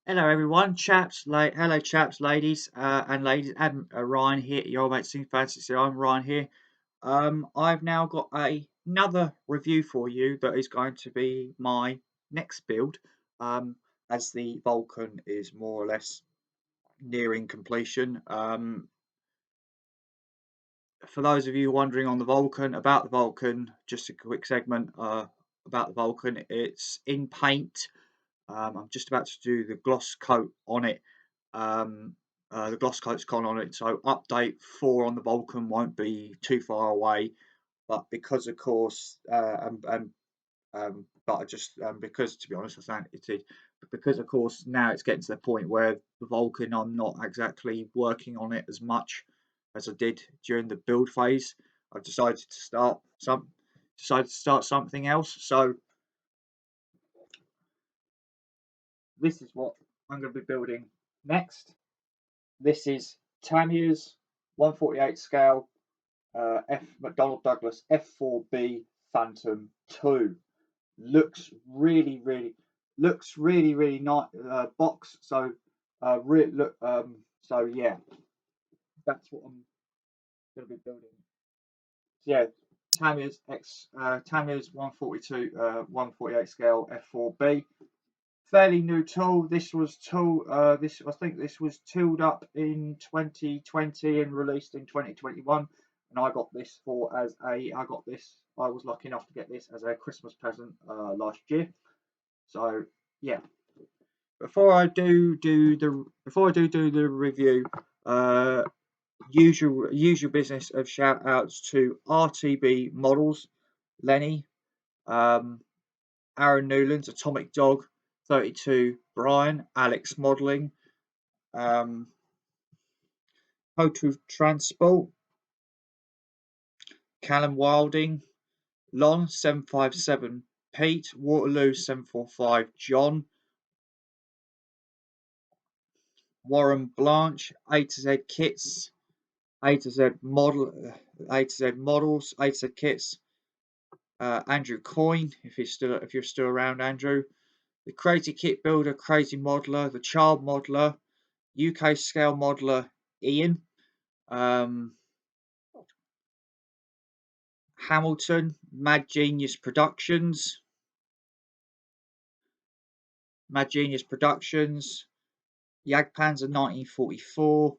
Hello everyone, hello chaps, ladies, and ladies, and Ryan here, your mate Sing Fancy, so I'm Ryan here. I've now got another review for you that is going to be my next build, as the Vulcan is more or less nearing completion. For those of you wondering on the Vulcan, about the Vulcan, just a quick segment about the Vulcan. It's in paint. I'm just about to do the gloss coat on it. Um, the gloss coat's gone on it, so update 4 on the Vulcan won't be too far away. But because, of course, but I just because to be honest, I think it is. But because, of course, now it's getting to the point where the Vulcan, I'm not exactly working on it as much as I did during the build phase. I've decided to start something else. So this is what I'm going to be building next. This is Tamya's 148 scale F McDonnell Douglas f-4b Phantom 2. Looks really nice box. So so yeah, that's what I'm going to be building. So yeah, Tamya's 142 148 scale f-4b. Fairly new tool. I think this was tooled up in 2020 and released in 2021. And I got this I was lucky enough to get this as a Christmas present last year. So yeah, before I do the review, usual business of shout outs to RTB Models, Lenny, um, Aaron Newlands, Atomic Dog, 32, Brian, Alex Modelling, um, Total Transport, Callum Wilding, Lon 757, Pete, Waterloo 745, John, Warren Blanche, A to Z Kits, A to Z A to Z Models, A to Z Kits, Andrew Coyne, if you're still around, Andrew, the Crazy Kit Builder, Crazy Modeler, the Child Modeler, UK Scale Modeler, Ian, um, Hamilton, Mad Genius Productions, Jagdpanzer 1944,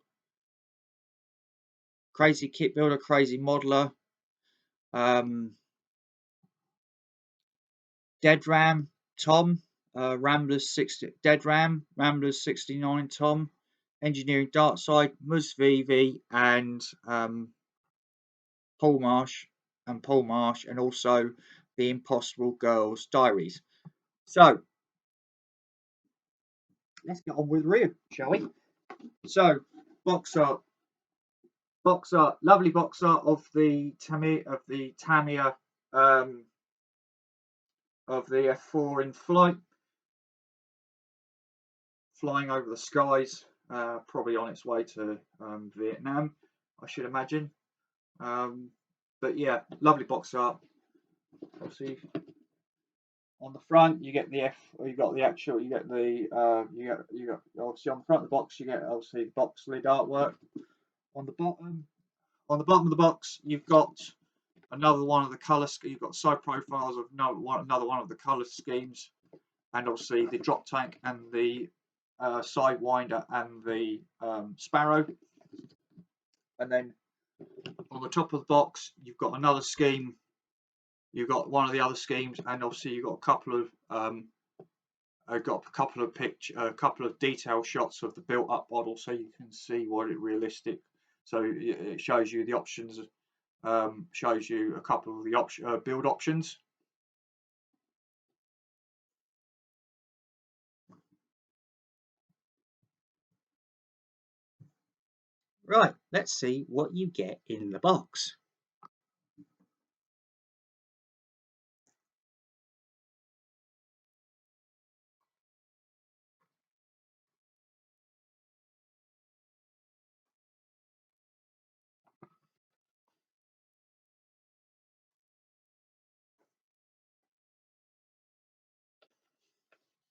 Crazy Kit Builder, Crazy Modeler, um, Dead Ram, Tom, Ramblers 69, Tom, Engineering Darkside, Mus VV, and Paul Marsh, and also the Impossible Girls Diaries. So let's get on with the review, shall we? So box art, lovely box art of the Tamiya of the F4 in flight, flying over the skies, probably on its way to Vietnam, I should imagine. But yeah, lovely box art. Obviously, on the front you get you got the actual, you get the you got obviously on the front of the box you get obviously the box lid artwork. On the bottom, of the box, you've got another one of the color. You've got side profiles of another one of the color schemes, and obviously the drop tank and the sidewinder and the Sparrow. And then on the top of the box, you've got another scheme. You've got one of the other schemes, and obviously you've got a couple of detail shots of the built-up model, so you can see what it realistic. So it shows you the options. Shows you a couple of the build options. Right, let's see what you get in the box.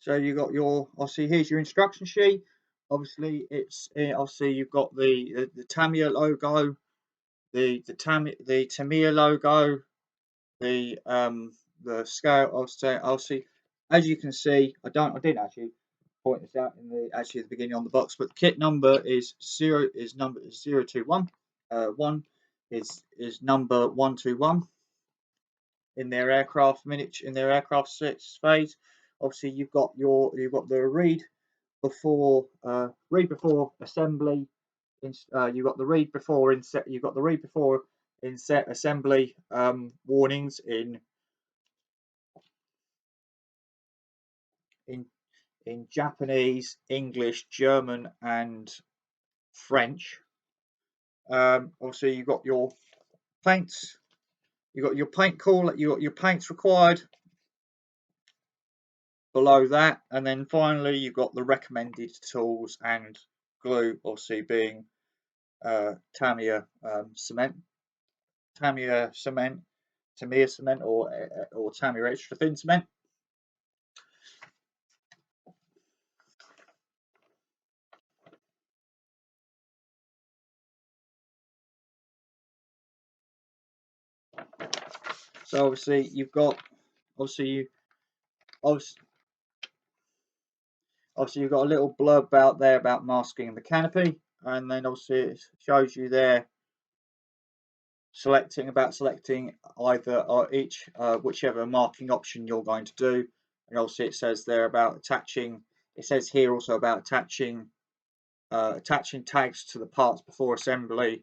So you got your, obviously here's your instruction sheet. Obviously it's obviously you've got the tamyia logo, the tamyia logo, the scale. Obviously, as you can see, I didn't actually point this out in the at the beginning on the box, but the kit number is 021. One is number 121 in their aircraft phase. Obviously, you've got the read before assembly. You've got the read before inset. You've got the read before inset assembly warnings in Japanese, English, German, and French. Obviously, you've got your paints. You've got your paint call. You got your paints required below that, and then finally you've got the recommended tools and glue. Obviously, being tamyia cement, tamyia cement, or tamyia extra thin cement. So obviously you've got obviously you've got a little blurb out there about masking the canopy, and then obviously it shows you there selecting either or each whichever marking option you're going to do, and obviously it says there about attaching. It says here also about attaching tags to the parts before assembly,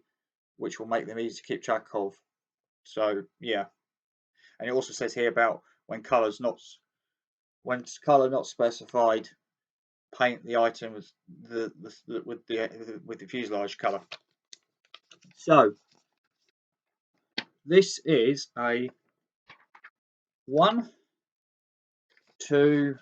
which will make them easy to keep track of. So yeah, and it also says here about when colour not specified, paint the item with the fuselage colour. So this is a 1, 2,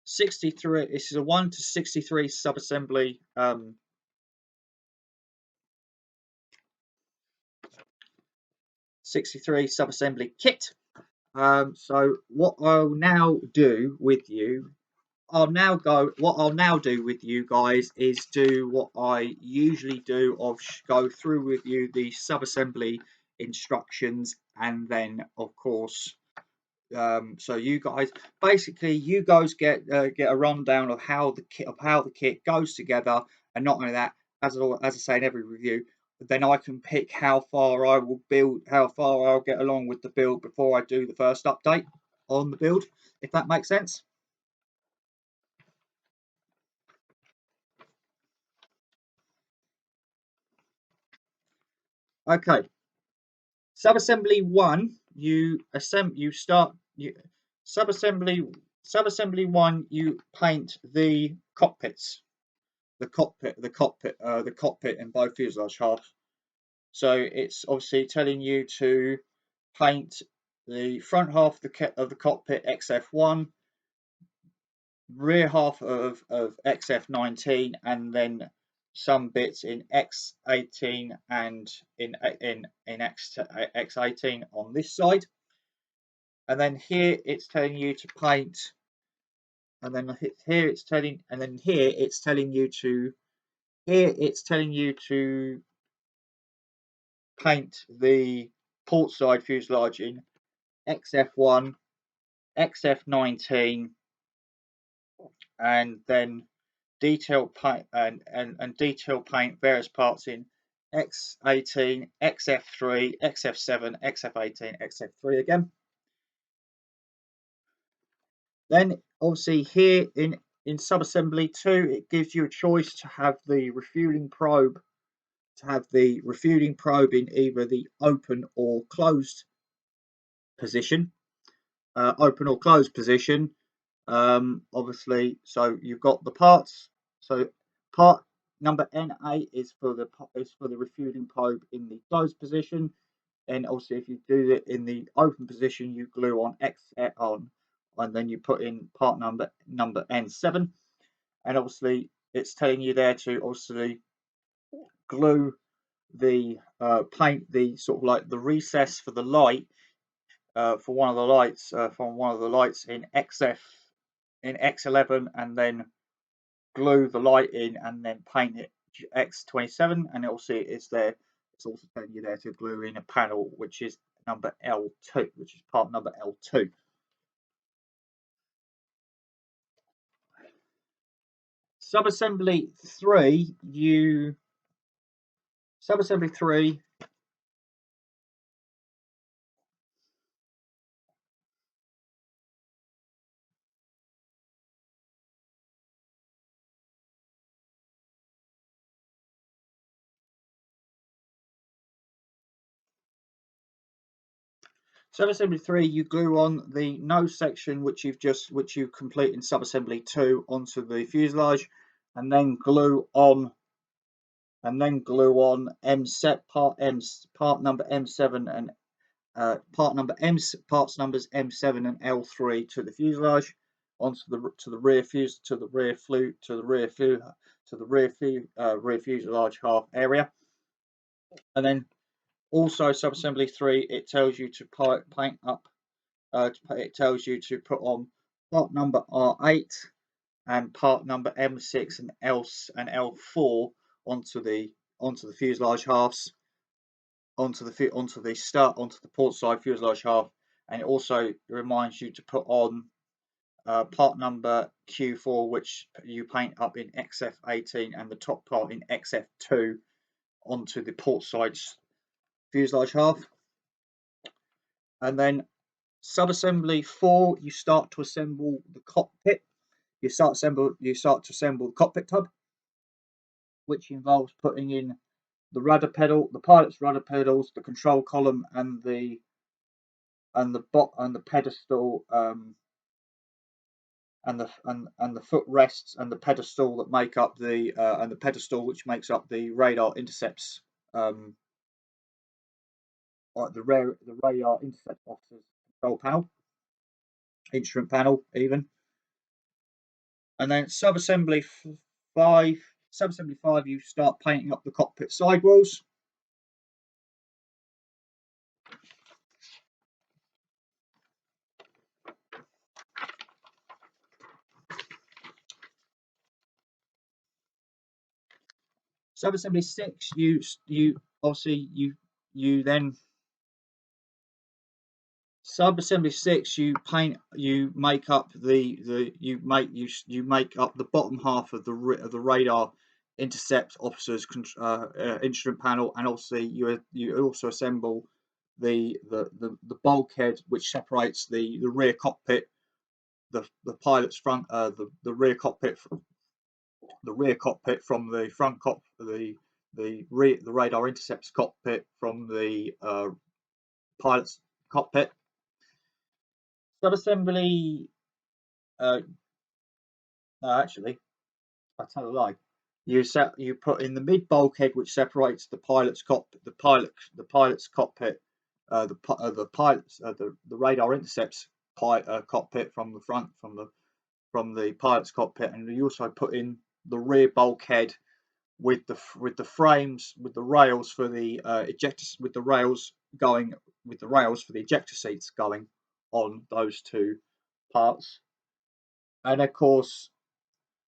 63. This is a 1 to 63 subassembly 63 subassembly kit. So what I'll now do with you, what I'll now do with you guys is do what I usually do of go through with you the subassembly instructions, and then of course so you guys get a rundown of how the kit goes together, and not only that, as I say in every review, then I can pick how far I'll get along with the build before I do the first update on the build, if that makes sense. Okay, subassembly 1, subassembly 1, you paint the cockpits. The cockpit in both fuselage halves. So it's obviously telling you to paint the front half of the cockpit XF1, rear half of XF19, and then some bits in X18 and in X18 on this side. And then here it's telling you to paint, and then here it's telling you to paint the port side fuselage in XF1, XF19, and then detail paint detail paint various parts in X18, XF3, XF7, XF18, XF3 again. Then obviously here in subassembly 2, it gives you a choice to have the refueling probe in either the open or closed position. Obviously, so you've got the parts. So part number N8 is for the refueling probe in the closed position, and also if you do it in the open position, you glue on and then you put in part number N7, and obviously it's telling you there to obviously glue the paint the sort of like the recess for the light for one of the lights from one of the lights in X11, and then glue the light in and then paint it X27, and obviously it's there. It's also telling you there to glue in a panel which is number L2, which is part number L2. Subassembly 3, subassembly 3 Subassembly 3, you glue on the nose section which you complete in subassembly 2 onto the fuselage, and then glue on part number M7 and parts numbers M7 and L3 to the fuselage, onto the rear fuselage half area, and then also subassembly 3, it tells you to paint up. It tells you to put on part number R8 and part number M6 and L4 onto the fuselage halves, onto the port side fuselage half, and it also reminds you to put on part number Q4, which you paint up in XF18, and the top part in XF2 onto the port side fuselage half. And then subassembly 4, you start to assemble the cockpit. You start to assemble the cockpit tub, which involves putting in the rudder pedal, the pilot's rudder pedals, the control column, and the pedestal, and the footrests and the pedestal that make up the and the pedestal which makes up the radar intercepts, like the radar intercept officer's control panel, instrument panel even. And then subassembly 5, you start painting up the cockpit sidewalls. Subassembly 6, you then subassembly 6, you make up the bottom half of the radar intercept officer's instrument panel, and obviously you also assemble the bulkhead which separates the rear cockpit, the pilot's front, the rear cockpit from the front the radar intercepts cockpit from the pilot's cockpit. Subassembly, no, actually, I tell a lie. You put in the mid bulkhead which separates the pilot's cockpit, the radar intercepts cockpit from the front, from the pilot's cockpit, and you also put in the rear bulkhead with the frames, with the rails for the rails for the ejector seats going on those two parts. And of course,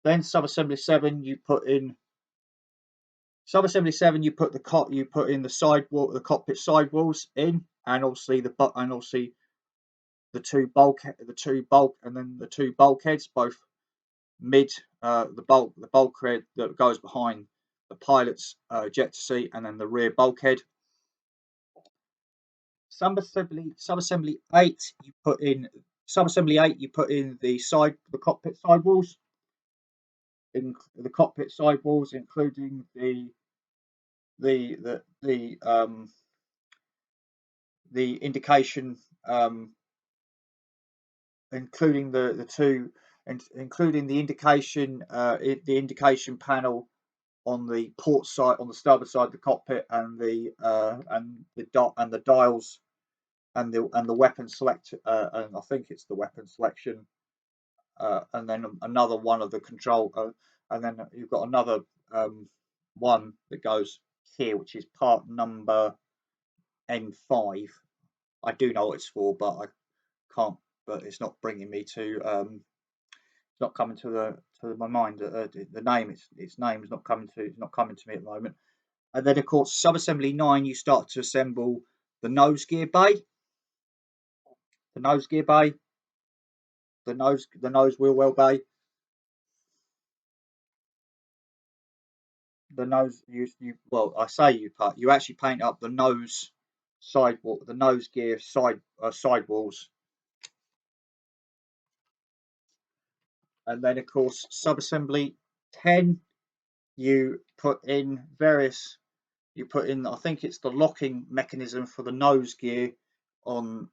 then subassembly 7, you put in the sidewall, the cockpit sidewalls in, and obviously the two bulkheads, both mid, the bulkhead that goes behind the pilot's ejector seat, and then the rear bulkhead. Subassembly 8, you put in the cockpit sidewalls, including the indication, including the indication panel on the port side, on the starboard side of the cockpit, and the dials, and the weapon select, and I think it's the weapon selection, and then another one of the control, and then you've got another one that goes here, which is part number N5. I do know what it's for, but I can't. But it's not bringing me to. It's not coming to my mind. The name. Its name is not coming to. It's not coming to me at the moment. And then of course, subassembly 9. You start to assemble the nose gear bay. The nose gear bay. The nose wheel well bay. The nose. Well, I say you actually paint up the nose sidewall, the nose gear sidewalls. And then of course subassembly 10, you put in I think it's the locking mechanism for the nose gear on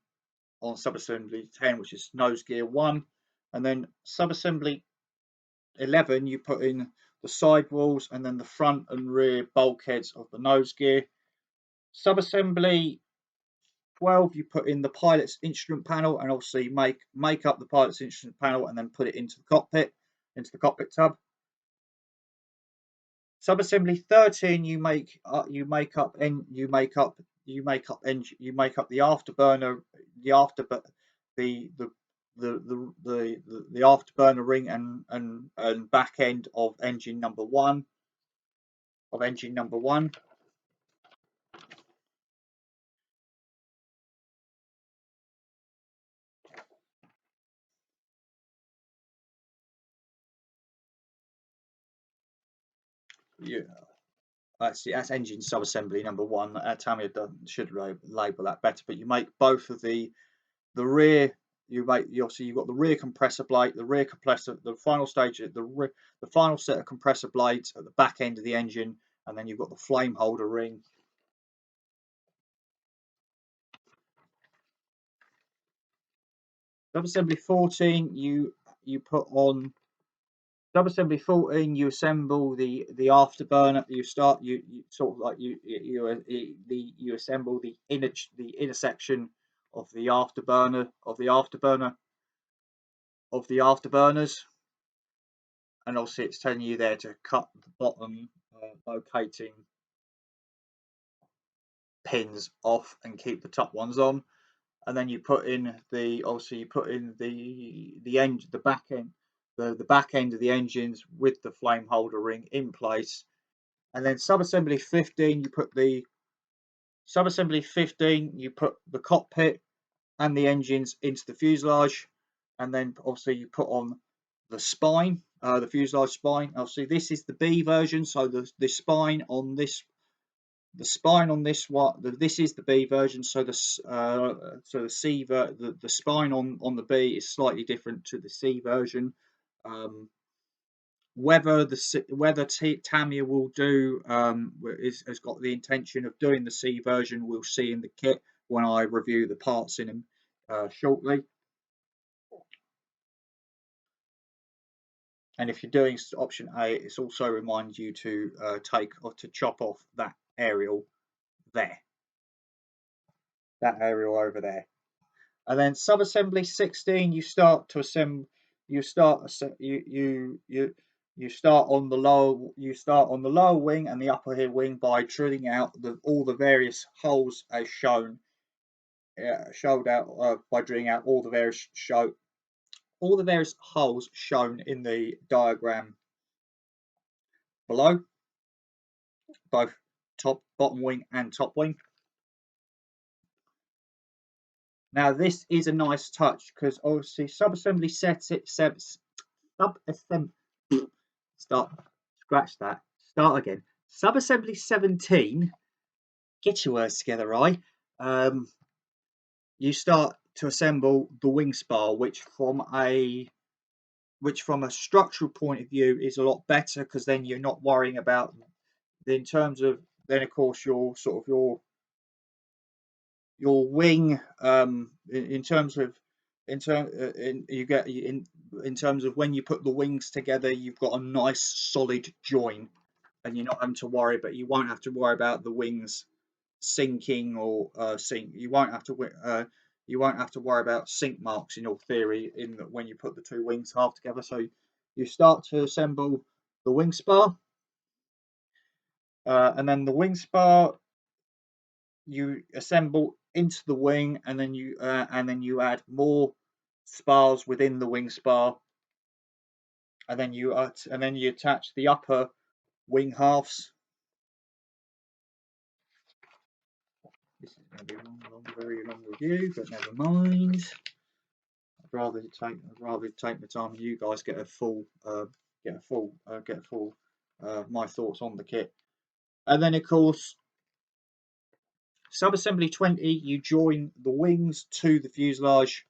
subassembly 10, which is nose gear 1. And then subassembly 11, you put in the sidewalls and then the front and rear bulkheads of the nose gear. Subassembly 12, you put in the pilot's instrument panel, and obviously make up the pilot's instrument panel and then put it into the cockpit tub. Subassembly 13, you make up the afterburner, the afterburner ring and back end of engine number one. Yeah, that's engine subassembly number 1. Tamyia should label that better, but you make both of the rear. Obviously you've got the rear compressor blade, the final stage, the final set of compressor blades at the back end of the engine, and then you've got the flame holder ring. Subassembly 14, you put on. Subassembly 14, you assemble the afterburner. You assemble the inner section of the afterburners, and also it's telling you there to cut the bottom locating pins off and keep the top ones on. And then you put in the back end, the back end of the engines with the flame holder ring in place. And then subassembly 15, you put the cockpit and the engines into the fuselage, and then obviously you put on the spine, the fuselage spine. Obviously this is the B version, so the spine on this one, this is the B version. So the spine on the B is slightly different to the C version. Whether Tamyia will do has got the intention of doing the C version, we'll see in the kit when I review the parts in them shortly. And if you're doing option A, it's also reminds you to chop off that aerial there, that aerial over there. And then subassembly 16, you start to assemble. You start on the lower wing and the upper here wing by drilling out all the various holes as shown. By drilling out all the various holes shown in the diagram below, both bottom wing and top wing. Now this is a nice touch because obviously subassembly Subassembly 17, get your words together, right? You start to assemble the wing spar, which from a structural point of view is a lot better, because then you're not worrying about in terms of then of course your wing in terms of when you put the wings together, you've got a nice solid join, and you're not having to worry. But you won't have to worry about the wings sinking or sink. You won't have to worry about sink marks in your theory when you put the two wings half together. So you start to assemble the wing spar, and then the wing spar you assemble into the wing, and then you add more spars within the wing spar, and then you attach the upper wing halves. This is going to be a very long review, but never mind. I'd rather take the time you guys get a full my thoughts on the kit. And then of course, subassembly 20, you join the wings to the fuselage.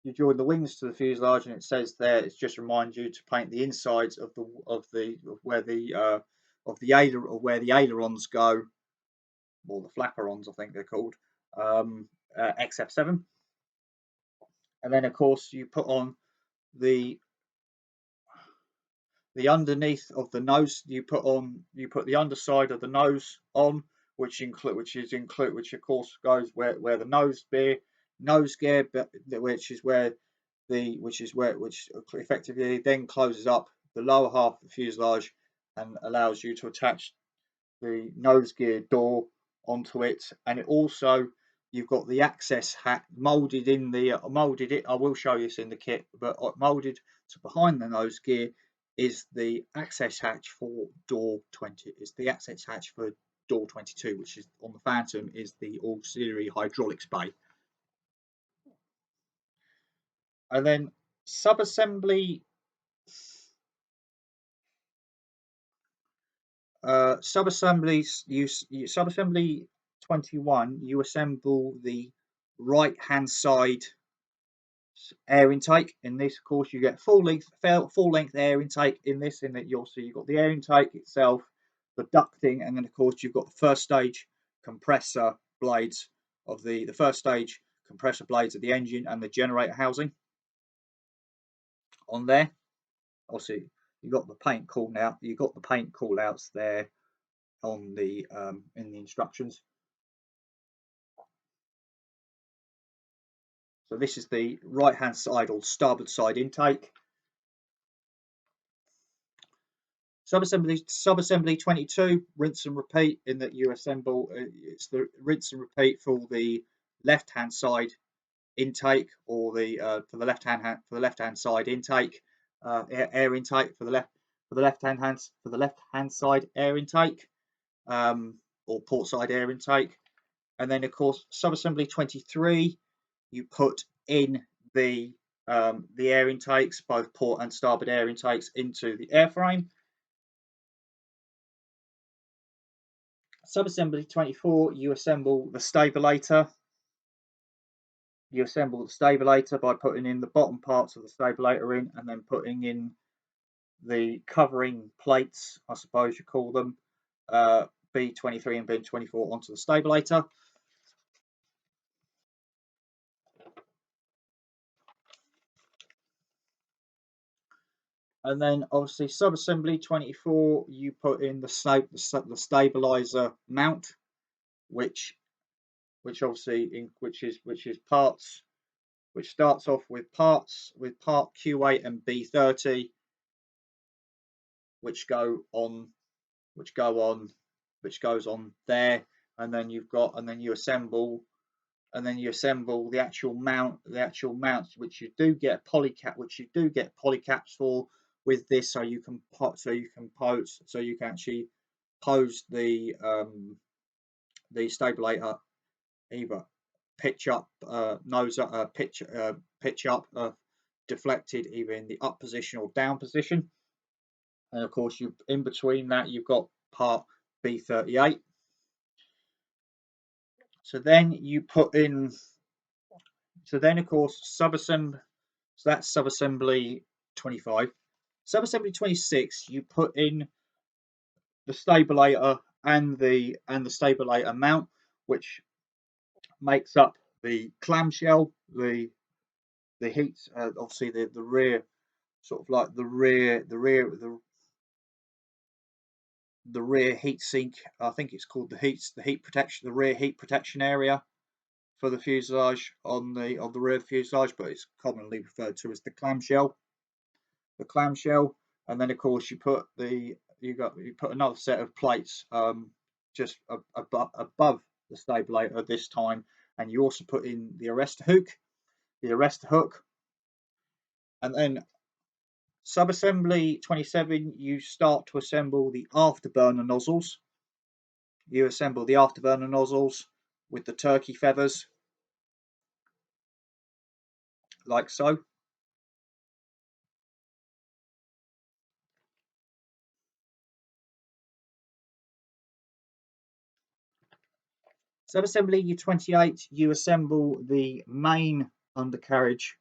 You join the wings to the fuselage, and it says there, it's just reminds you to paint the insides of where the ailerons go, or the flaperons, I think they're called, XF7. And then of course you put on the underneath of the nose. You put the underside of the nose on, which of course goes where the nose gear, which effectively then closes up the lower half of the fuselage and allows you to attach the nose gear door onto it. And it also, you've got the access hatch molded I will show you this in the kit, but molded to behind the nose gear is the access hatch for door 20. Is the access hatch for door 22, which is on the Phantom, is the auxiliary hydraulics bay. And then subassembly subassembly 21, you assemble the right hand side air intake. In this, of course, you get full length air intake in this, in that you've got the air intake itself, the ducting, and then of course you've got the first stage compressor blades of the first stage compressor blades of the engine and the generator housing on there. Obviously, you've got the paint call outs there on the in the instructions. So this is the right hand side or starboard side intake. Subassembly 22, rinse and repeat, in that you assemble, it's the rinse and repeat for the left hand side intake, or the for the left hand side intake, air intake for the left hand side air intake, or port side air intake. And then of course subassembly 23, you put in the air intakes, both port and starboard air intakes, into the airframe. Subassembly 24, you assemble the stabilator. You assemble the stabilator by putting in the bottom parts of the stabilator in, and then putting in the covering plates, I suppose you call them, B23 and B24, onto the stabilator. And then obviously subassembly 24, you put in the stabilizer mount, which starts off with part Q8 and B30, which goes on there, and then you assemble the actual mounts, which you do get polycaps for with this, so you can actually pose the stabilator either pitch up, pitch up, deflected either in the up position or down position. And of course, in between that, you've got part B38. So then of course, that's subassembly 25. Subassembly 26, you put in the stabilator and the stabilator mount, which makes up the clamshell, the heat, obviously the rear, sort of like the rear heat sink. I think it's called the rear heat protection area for the fuselage on the rear of the fuselage, but it's commonly referred to as the clamshell. and then of course you put another set of plates just above the stabilator this time, and you also put in the arrestor hook, and then subassembly 27, you start to assemble the afterburner nozzles. You assemble the afterburner nozzles with the turkey feathers, like so. Subassembly U28, you assemble the main undercarriage,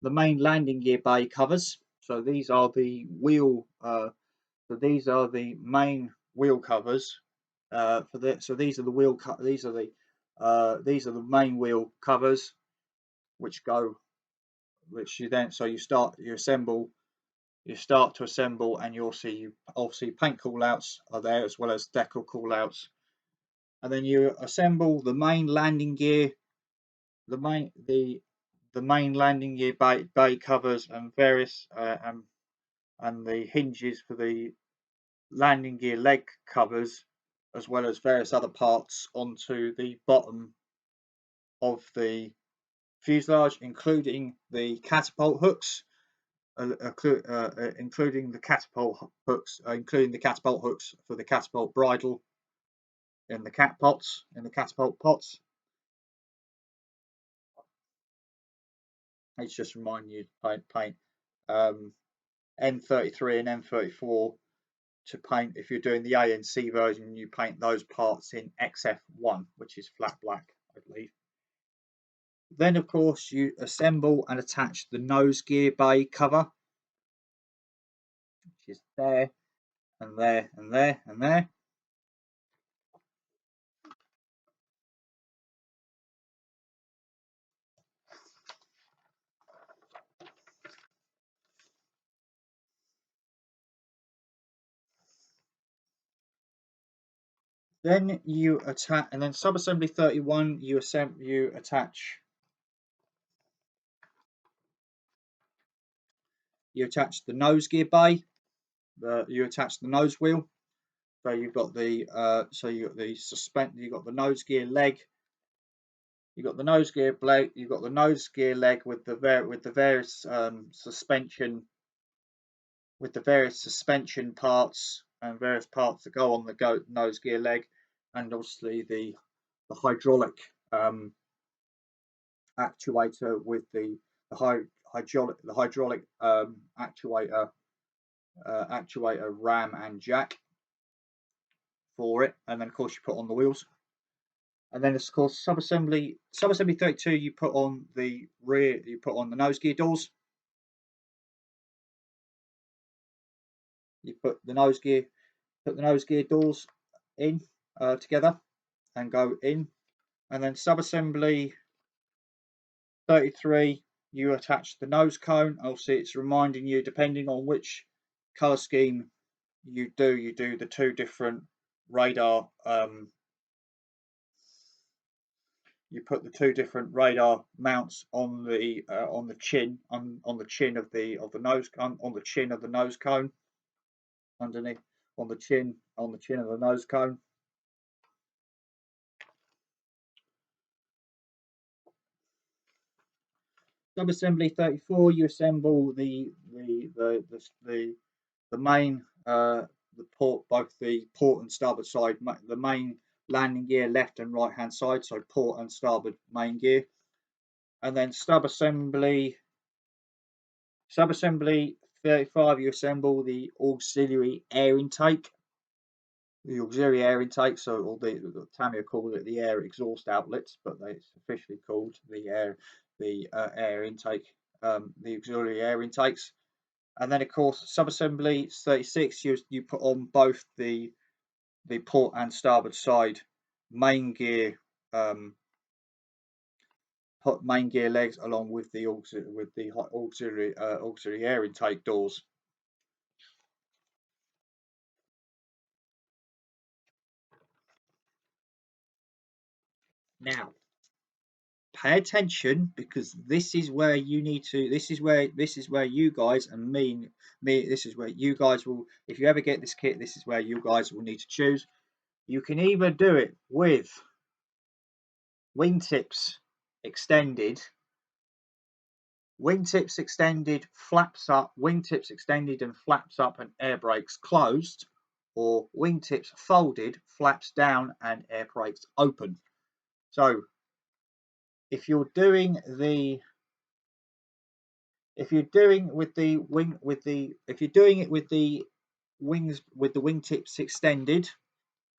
the main landing gear bay covers. So these are the main wheel covers for the. So these are the these are the main wheel covers, which you start to assemble, and you'll see obviously paint callouts are there as well as decal callouts, and then you assemble the main landing gear, the main landing gear bay covers and various and the hinges for the landing gear leg covers, as well as various other parts onto the bottom of the fuselage, including the catapult hooks, including the catapult hooks for the catapult bridle in the catapult pots. It's just reminding you to paint N33 and N34 to paint. If you're doing the A and C version, you paint those parts in XF1, which is flat black, I believe. Then, of course, you assemble and attach the nose gear bay cover, which is there and there and there and there. Then you attach, and then subassembly 31, you attach the nose gear bay. You attach the nose wheel. So you've got the you've got the nose gear leg. You've got the nose gear leg. You've got the nose gear leg with the various suspension parts and various parts that go on the nose gear leg, and obviously the hydraulic actuator with the hydraulic actuator ram and jack for it, and then of course you put on the wheels, and then of course subassembly 32, you put on the nose gear doors. You put the nose gear doors in together and go in, and then subassembly 33, you attach the nose cone. Obviously, it's reminding you, depending on which color scheme you do the two different radar. You put the two different radar mounts on the chin of the nose on the chin of the nose cone, underneath on the chin of the nose cone. Subassembly 34, you assemble the main both the port and starboard side, the main landing gear left and right hand side, so port and starboard main gear, and then subassembly 35, you assemble the auxiliary air intake. So the Tamyia called it the air exhaust outlets, but it's officially called the air intake, the auxiliary air intakes. And then of course subassembly 36, you put on both the port and starboard side main gear legs, along with the auxiliary air intake doors. Now, pay attention, because this is where you need to, this is where you guys and me, this is where you guys will, if you ever get this kit, this is where you guys will need to choose. You can either do it with wingtips extended, flaps up, wingtips extended and flaps up and air brakes closed, or wingtips folded, flaps down and air brakes open. So if you're doing the if you're doing with the wing with the if you're doing it with the wings with the wingtips extended,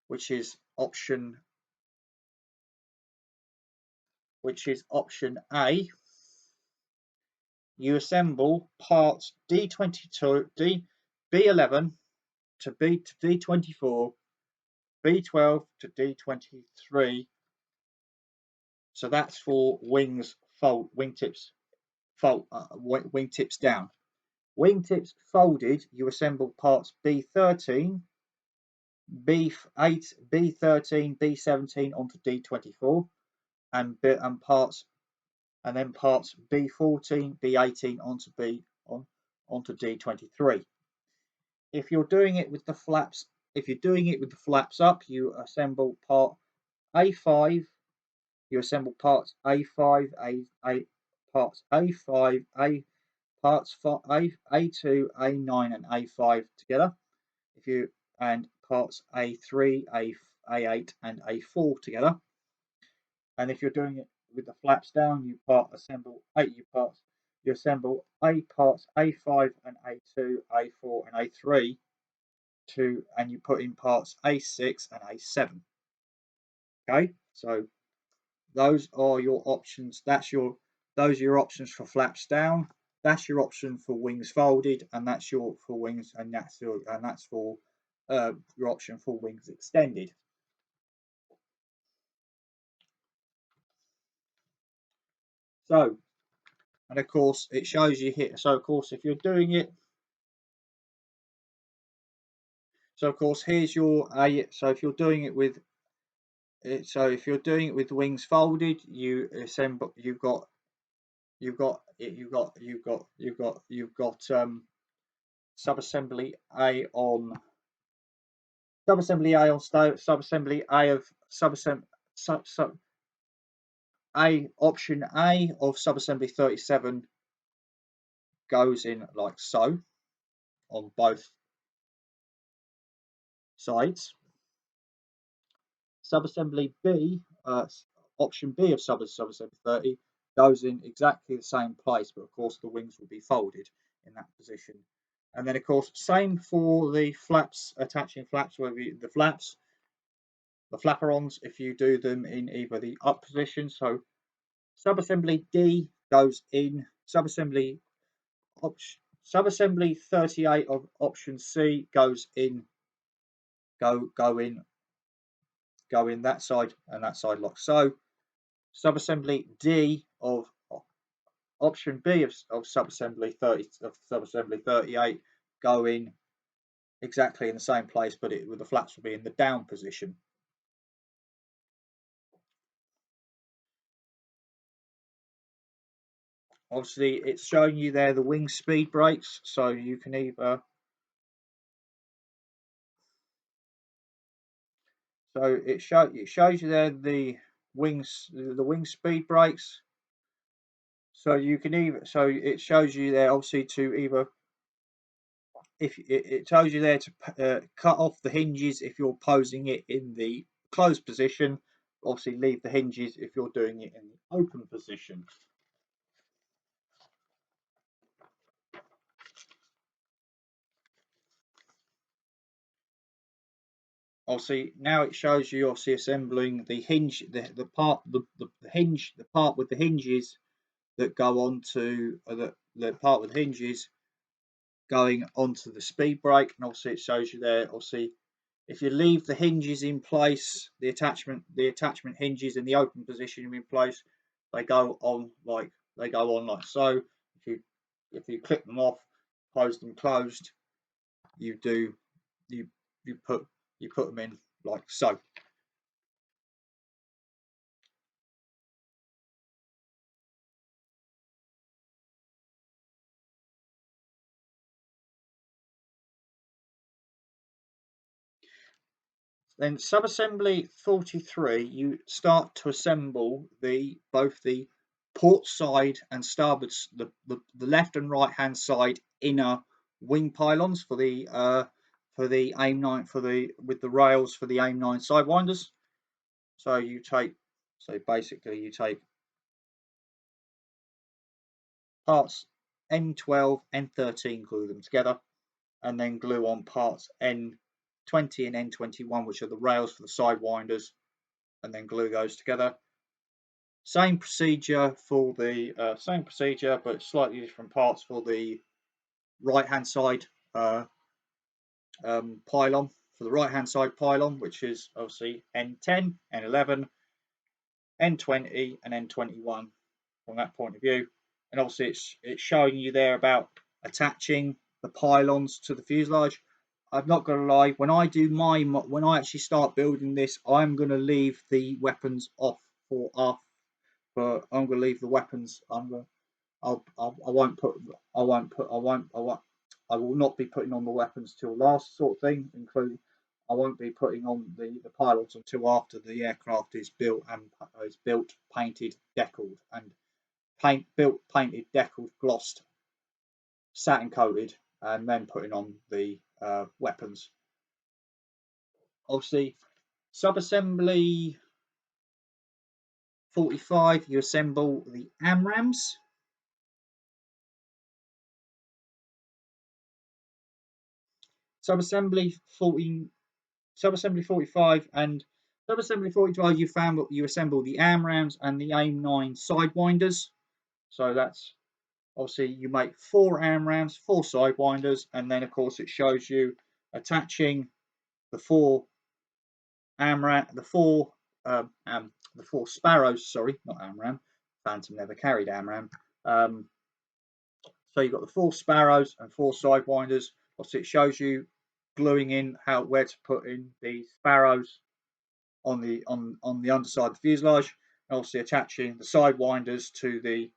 which is option A, you assemble parts D22, B11 to D24, B12 to D23. So that's for wingtips down. Wingtips folded, you assemble parts B13, B8, B13, B17 onto D24, and parts B14, B18 onto D23. If you're doing it with the flaps, up, you assemble part A5. You assemble parts A5, parts A5, parts A2, A9, and A5 together. And parts A3, A8, and A4 together. And if you're doing it with the flaps down, you assemble A parts A5 and A2, A4, and A3 and you put in parts A6 and A7. Okay, so those are your options. Those are your options for flaps down. That's your option for wings folded, and that's your for wings, and that's for your option for wings extended. So, and of course, it shows you here. So, of course, if you're doing it, here's your So, if you're doing it with wings folded, you assemble. You've got subassembly A on subassembly A of option A of subassembly 37 goes in like so on both sides. Subassembly B, option B of subassembly 30 goes in exactly the same place, but of course the wings will be folded in that position. And then of course same for the flaps, attaching flaps, whether the flaperons, if you do them in either the up position. So subassembly D goes in, subassembly 38 of option C goes in, go in that side and that side like so. Subassembly D of option B of subassembly 38 go in exactly in the same place, but the flaps will be in the down position. Obviously, it's showing you there the wing speed brakes, so you can either. So it shows you there the wing speed brakes. So you can it shows you there obviously to either, if it tells you there to cut off the hinges if you're posing it in the closed position. Obviously leave the hinges if you're doing it in the open position. Obviously now it shows you obviously assembling the hinge, the part with the hinges that go onto the part with hinges going onto the speed brake. And obviously it shows you there, obviously if you leave the hinges in place, the attachment hinges in the open position in place, they go on like so. If you clip them off, close them closed, you put them in like so. Then subassembly 43, you start to assemble both the port side and starboard, the left and right hand side inner wing pylons for the AIM 9, with the rails for the AIM 9 sidewinders. So basically you take parts N12, N13, glue them together, and then glue on parts N20 and N21, which are the rails for the sidewinders, and then glue those together. Same procedure for the same procedure, but slightly different parts for the right hand side pylon. For the right hand side pylon, which is obviously N10, N11, N20, and N21 from that point of view. And obviously it's showing you there about attaching the pylons to the fuselage. I'm not going to lie, when I actually start building this, I'm going to leave the weapons off but I'm going to leave the weapons. I will not be putting on the weapons till last, sort of thing, including I won't be putting on the pylons until after the aircraft is built, painted, deckled, and painted, deckled, glossed, satin coated, and then putting on the weapons. Obviously, subassembly 45, you assemble the AMRAAMs. Subassembly 45 and subassembly 45, you assemble the AMRAAMs and the AIM 9 sidewinders. So that's obviously you make 4 AMRAAMs, 4 sidewinders, and then of course it shows you attaching the 4 Sparrows. Sorry, not AMRAAM. Phantom never carried AMRAAM. So you've got the 4 Sparrows and 4 sidewinders. Obviously, it shows you gluing in where to put in the Sparrows on the underside of the fuselage, and obviously attaching the sidewinders to the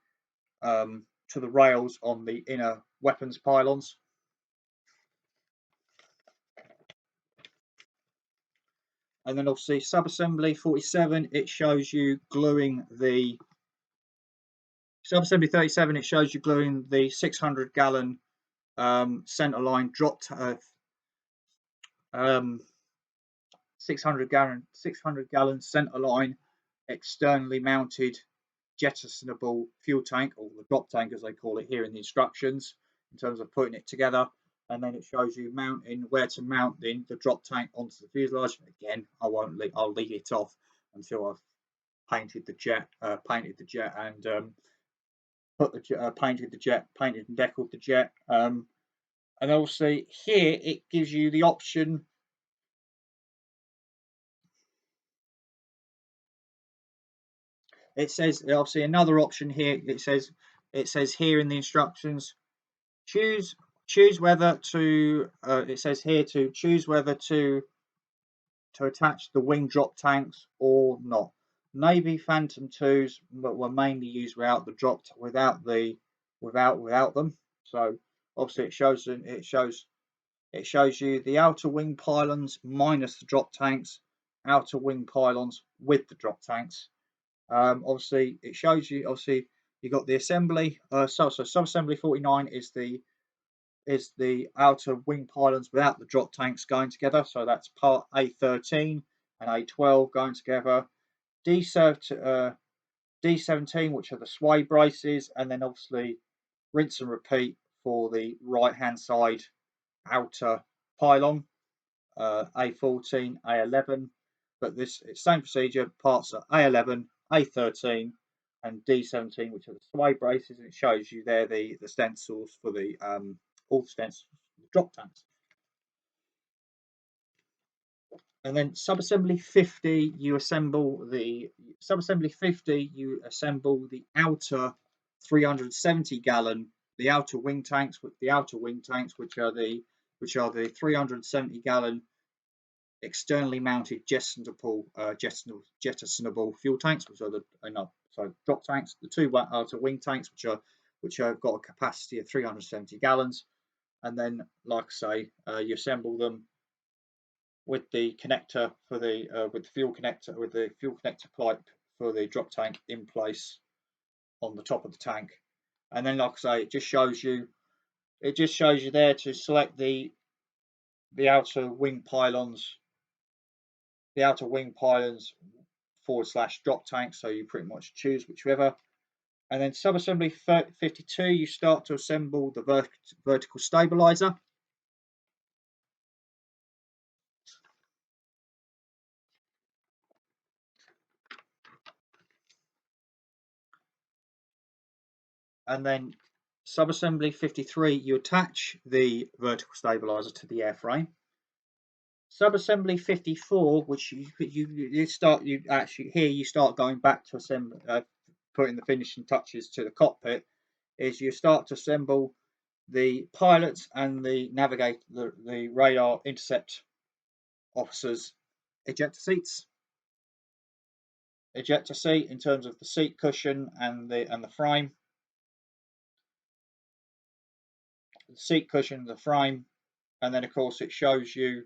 rails on the inner weapons pylons. And then obviously subassembly 47, it shows you gluing the subassembly 37. It shows you gluing the 600-gallon centerline 600-gallon centerline externally mounted jettisonable fuel tank, or the drop tank as they call it here in the instructions, in terms of putting it together. And then it shows you where to mount the drop tank onto the fuselage. Again, I'll leave it off until I've painted the jet and painted and deckled the jet. And obviously here it gives you the option. It says obviously another option here. It says here in the instructions, choose whether to. It says here to choose whether to attach the wing drop tanks or not. Navy Phantom 2s were mainly used without them. So obviously it shows you the outer wing pylons minus the drop tanks, outer wing pylons with the drop tanks. Obviously it shows you you got the assembly. So subassembly 49 is the outer wing pylons without the drop tanks going together. So that's part A13 and A12 going together. D17, which are the sway braces, and then obviously rinse and repeat for the right hand side outer pylon, A14, A11. But this same procedure, parts are A11, A13, and D17, which are the sway braces, and it shows you there the stencils for the all the stencils, drop tanks. And then subassembly 50, you assemble the outer 370-gallon, the outer wing tanks, which are the 370-gallon externally mounted jettisonable fuel tanks, which are so drop tanks. The 2 outer wing tanks, which have got a capacity of 370 gallons. And then, like I say, you assemble them with the connector for the with the fuel connector pipe for the drop tank in place on the top of the tank. And then, like I say, it just shows you there to select the outer wing pylons, / drop tank. So you pretty much choose whichever. And then subassembly 52, you start to assemble the vertical stabilizer. And then subassembly 53, you attach the vertical stabilizer to the airframe. Subassembly 54, which you start going back to assemble, putting the finishing touches to the cockpit, is you start to assemble the pilots and the navigator, the radar intercept officers' ejector seat in terms of the seat cushion and the frame. The seat cushion, the frame, and then of course it shows you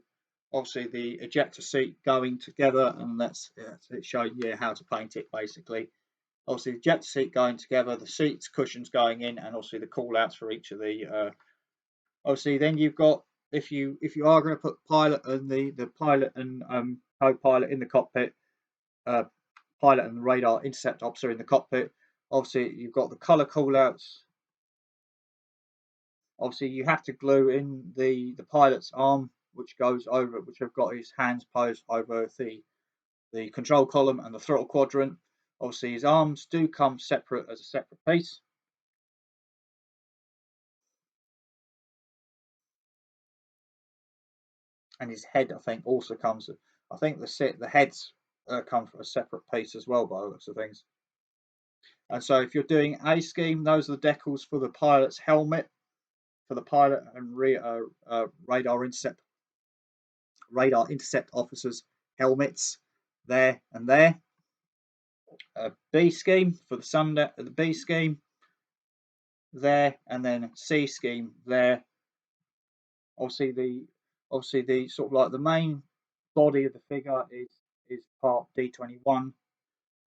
obviously the ejector seat going together, and it shows you how to paint it basically. Obviously the ejector seat going together, the seats cushions going in, and obviously the call outs for each of the obviously then you've got, if you are going to put pilot and the pilot and co-pilot in the cockpit, pilot and radar intercept officer in the cockpit, obviously you've got the color call outs. Obviously you have to glue in the pilot's arm, which have got his hands posed over the control column and the throttle quadrant. Obviously his arms do come separate as a separate piece. And his head, I think, also comes. I think the heads come from a separate piece as well, by the looks of things. And so, if you're doing A scheme, those are the decals for the pilot's helmet, for the pilot and radar intercept officers' helmets, there and there. B scheme for the B scheme, there, and then C scheme there. Obviously the sort of like the main body of the figure is part D21,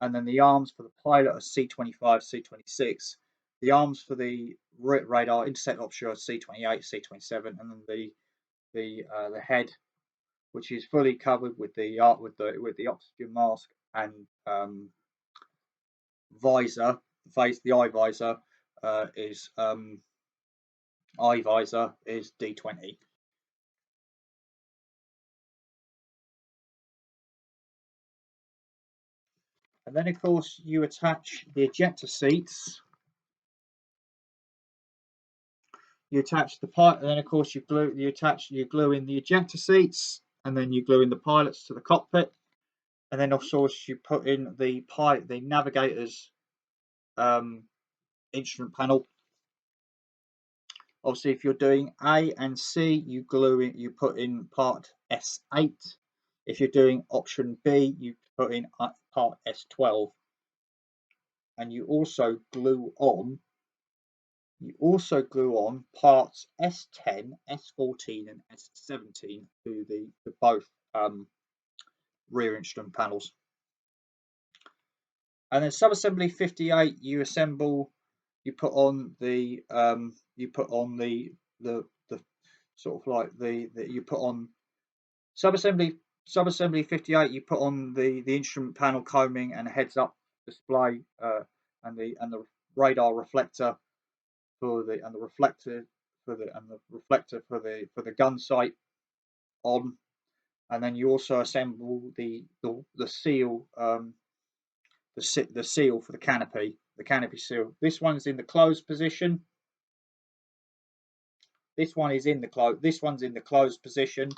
and then the arms for the pilot are C25, C26. The arms for the radar intercept officer are C28, C27, and then the head, which is fully covered with the oxygen mask and visor, the eye visor is D20. And then of course you attach the ejector seats. You attach the pilot, and then of course you glue in the ejector seats, and then you glue in the pilots to the cockpit, and then of course you put in the navigator's instrument panel. Obviously, if you're doing A and C, you put in part S8. If you're doing option B, you put in part S12, and you also glue on parts S10, S14, and S17 to both rear instrument panels. And then subassembly 58, you put on the sort of like you put on subassembly 58, you put on the instrument panel coaming and heads up display, and the radar reflector for the reflector for the gun sight on, and then you also assemble the seal, the seal for the canopy seal. This one's in the closed position. This one's in the closed position.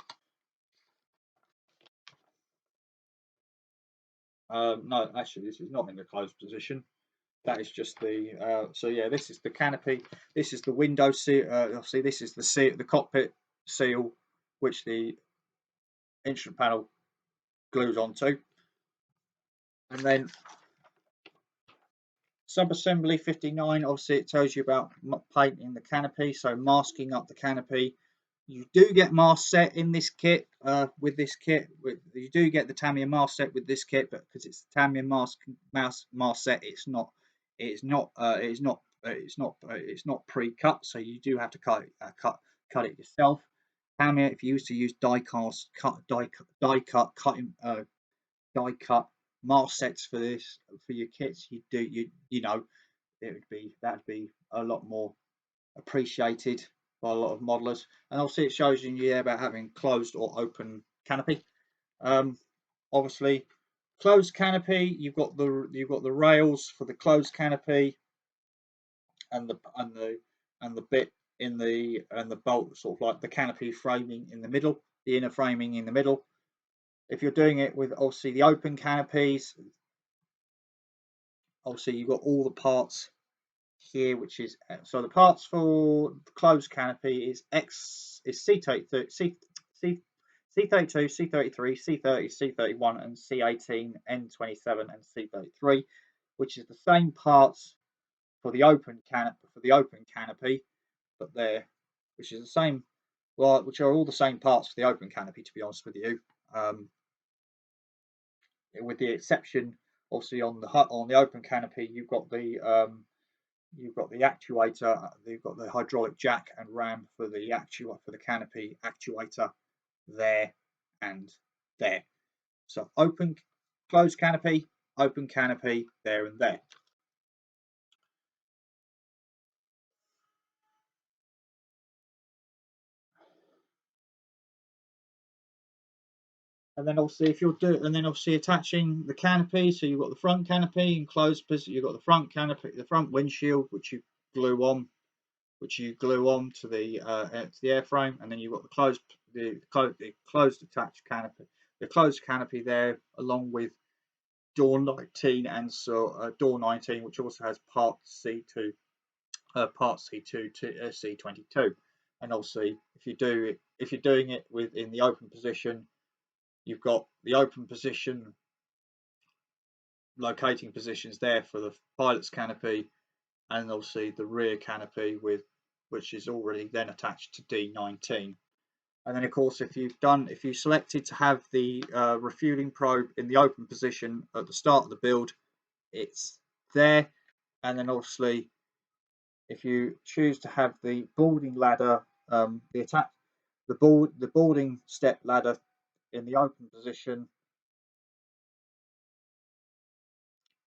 No, actually, this is not in the closed position. That is just the. So yeah, this is the canopy. This is the window seal. See, this is the cockpit seal, which the instrument panel glues onto. And then subassembly 59. Obviously, it tells you about painting the canopy, so masking up the canopy You do get mast set in this kit. With this kit, you do get the Tamiya mast set with this kit, but because it's the Tamiya mast set, it's not pre-cut, so you do have to cut it yourself. Tamiya, if you used to use die cut mast sets for your kits, you know that'd be a lot more appreciated by a lot of modelers. And obviously it shows you there about having closed or open canopy. Obviously closed canopy, you've got the rails for the closed canopy and the bit in the bolt, sort of like the canopy framing in the middle, the inner framing in the middle. If you're doing it with obviously the open canopies, obviously you've got all the parts here, which is so the parts for the closed canopy is C32, C32, C33, C30, C31, and C18, N27, and C33, which is the same parts for the open canopy, but which is the same, well, which are all the same parts for the open canopy, to be honest with you, with the exception, obviously on the open canopy, you've got the actuator, you've got the hydraulic jack and ram for the canopy actuator there and there. So closed canopy, open canopy there and there. And then obviously obviously attaching the canopy, so you've got the front canopy in closed position, you've got the front canopy, the front windshield, which you glue on to the airframe, and then you've got the closed attached canopy, the closed canopy there, along with door 19 and door 19, which also has part C2 to C22. And obviously, if you're doing it in the open position, you've got the open position locating positions there for the pilot's canopy, and obviously the rear canopy which is already then attached to D19. And then of course, if you selected to have the refueling probe in the open position at the start of the build, it's there. And then obviously, if you choose to have the boarding ladder, the boarding step ladder in the open position,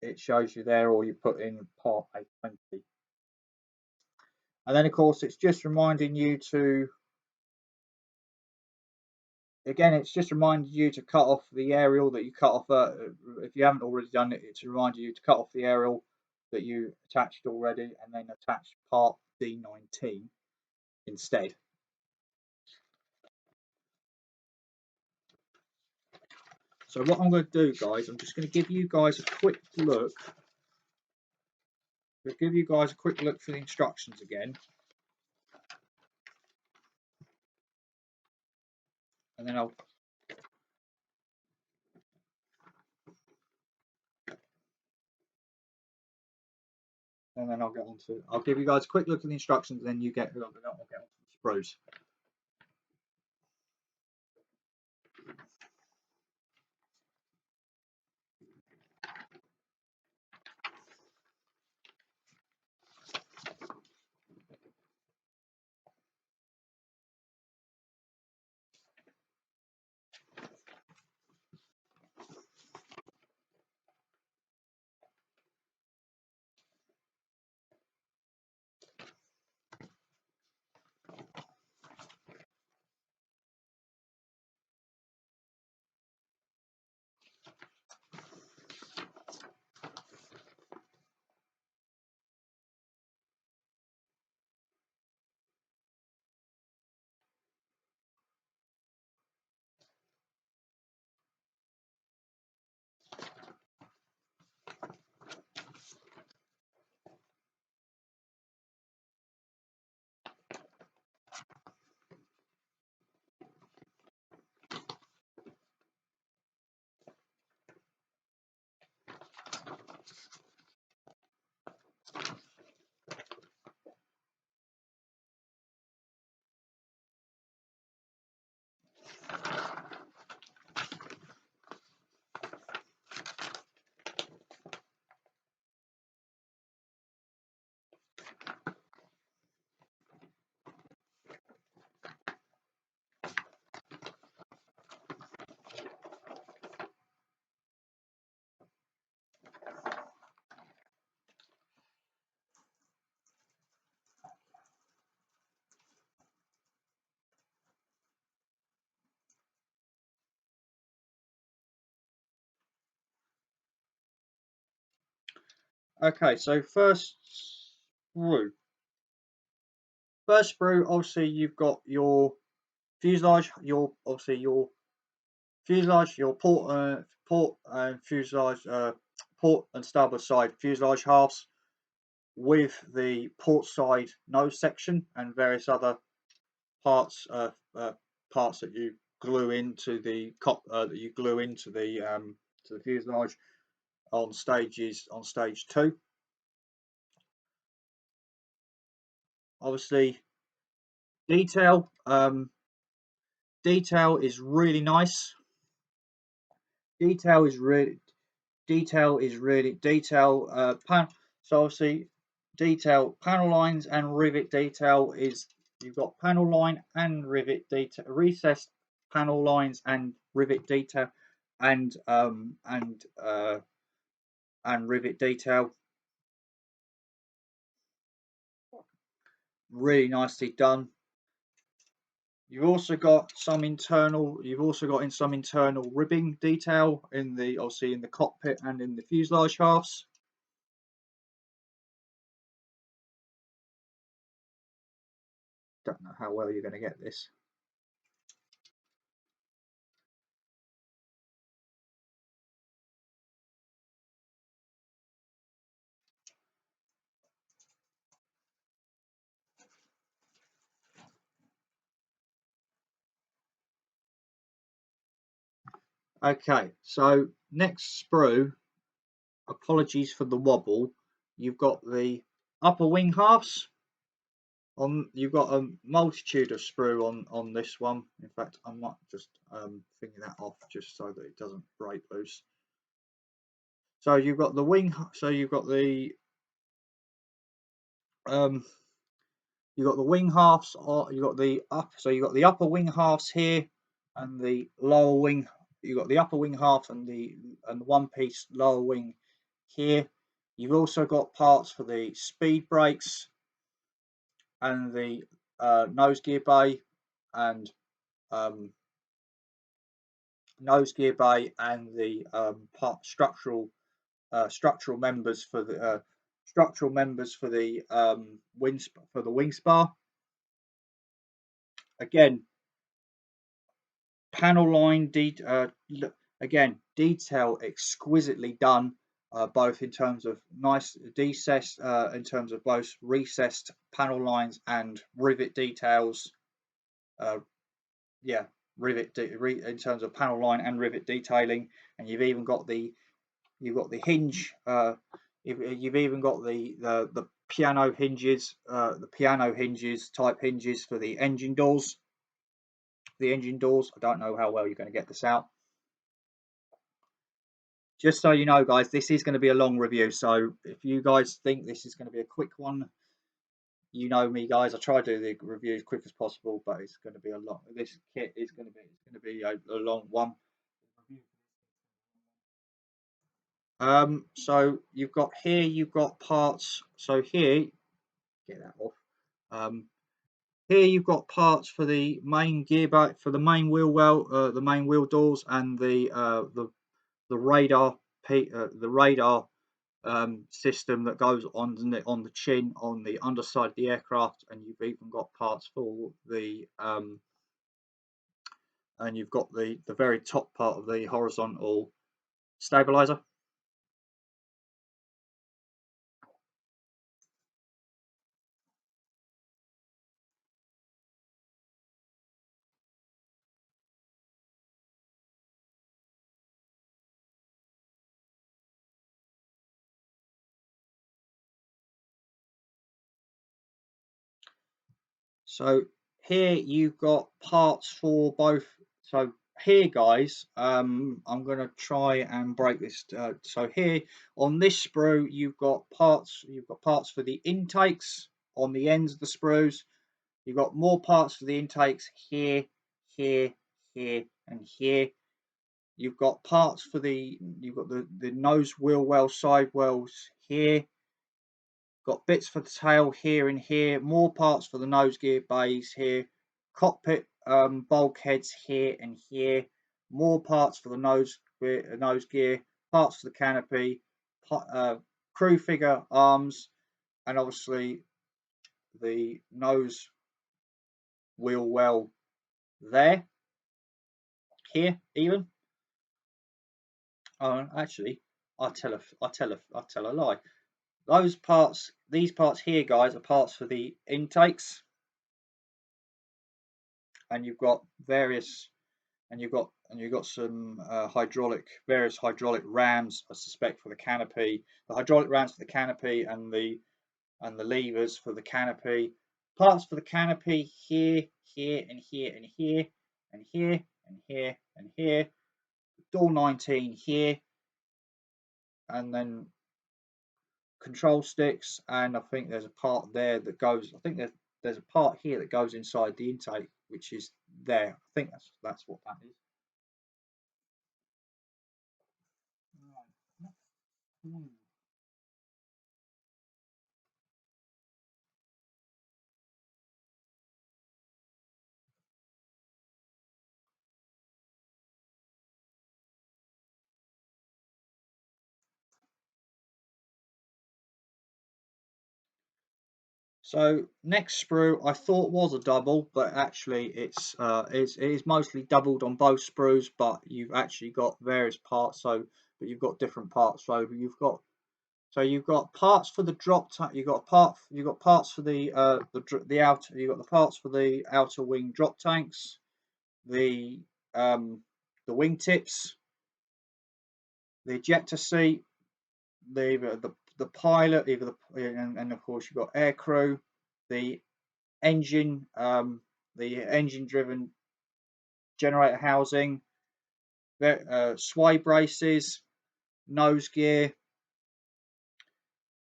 it shows you there, or you put in part 820. And then of course, it's just reminding you to cut off the aerial that you cut off. If you haven't already done it, it's reminding you to cut off the aerial that you attached already, and then attach part D19 instead. So what I'm going to do, guys, I'm just going to give you guys a quick look. For the instructions again, and then I'll get on to. I'll give you guys a quick look at the instructions, and then I'll get on to the sprues. Okay, so first sprue. First sprue, obviously you've got your fuselage, your fuselage, your port and fuselage, port and starboard side fuselage halves with the port side nose section and various other parts parts that you glue into the to the fuselage on stage 2. Obviously, detail detail is really nice. Detail is really so obviously detail panel lines and rivet detail is you've got panel line and rivet detail, recessed panel lines and rivet detail and rivet detail, really nicely done. You've also got some internal ribbing detail in the obviously in the cockpit and in the fuselage halves. Don't know how well you're going to get this. Okay, so next sprue, apologies for the wobble. You've got the upper wing halves you've got a multitude of sprue on this one. In fact, I might just finger that off just so that it doesn't break loose. So you've got the wing, so you've got the wing halves, or you've got the upper wing halves here and the lower wing. You've got the upper wing half and the one piece lower wing here. You've also got parts for the speed brakes and the nose gear bay and the structural members for the wing spar. Again, panel line detail exquisitely done, both in terms of in terms of both recessed panel lines and rivet details. In terms of panel line and rivet detailing, and you've even got the hinge. You've even got the piano hinges, type hinges for the engine doors. I don't know how well you're going to get this out. Just so you know, guys, this is going to be a long review. So if you guys think this is going to be a quick one, you know me, guys. I try to do the review as quick as possible, but it's going to be a lot. This kit is going to be a long one. So you've got parts. So here, get that off. Here you've got parts for the main gearbox, for the main wheel the main wheel doors, and the radar system that goes on the chin on the underside of the aircraft, and you've even got parts for the and you've got the very top part of the horizontal stabilizer. So here you've got parts for both. So here, guys, I'm going to try and break this. So here on this sprue, you've got parts. You've got parts for the intakes on the ends of the sprues. You've got more parts for the intakes here, here, here, and here. You've got parts for the nose wheel well side wells here. Got bits for the tail here and here, more parts for the nose gear bays here, cockpit bulkheads here and here, more parts for the nose gear, parts for the canopy, crew figure arms, and obviously the nose wheel well there, here even. Oh, actually, I tell a lie. Those parts, these parts here, guys, are parts for the intakes, and you've got various, and you've got some various hydraulic rams, I suspect, for the canopy. The hydraulic rams for the canopy, and the levers for the canopy. Parts for the canopy here, here, and here, and here, and here, and here, and here. Door 19 here, and then control sticks, and I think there's a part there that goes. I think there's a part here that goes inside the intake, which is there. I think that's what that is. Hmm. So next sprue I thought was a double, but actually it is mostly doubled on both sprues, but you've actually got various parts. But you've got different parts. You've got parts for the drop tank. You've got parts for the outer. You've got the parts for the outer wing drop tanks, the wingtips, the ejector seat, the pilot, and of course you've got aircrew, the engine, the engine-driven generator housing, sway braces, nose gear,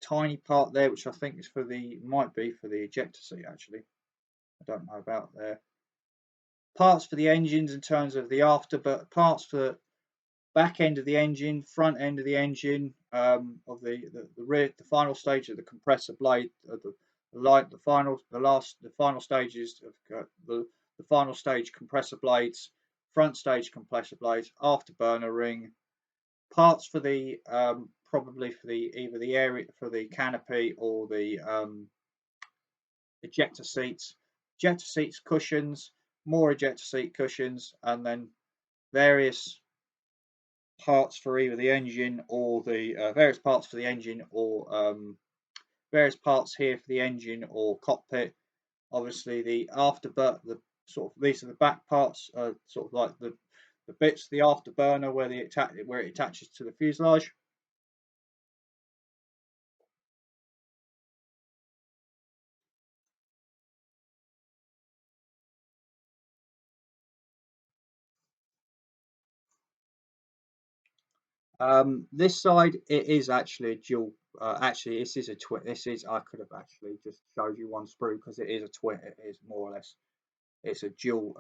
tiny part there, which I think is might be for the ejector seat. Actually, I don't know about there. Parts for the engines in terms of the but parts for back end of the engine, front end of the engine, of the rear, the final stage of the compressor blade, the final stages of the final stage compressor blades, front stage compressor blades, afterburner ring, parts for the probably for the either the area for the canopy or the ejector seats, cushions, more ejector seat cushions, and then various parts for either the engine or the various parts for the engine, or various parts here for the engine or cockpit. Obviously, the afterburner, these are the back parts, sort of like the bits, the afterburner where it attaches to the fuselage. This side, it is actually a dual. Actually, this is a twin. I could have actually just showed you one sprue because it is a twin. It is more or less. It's a dual.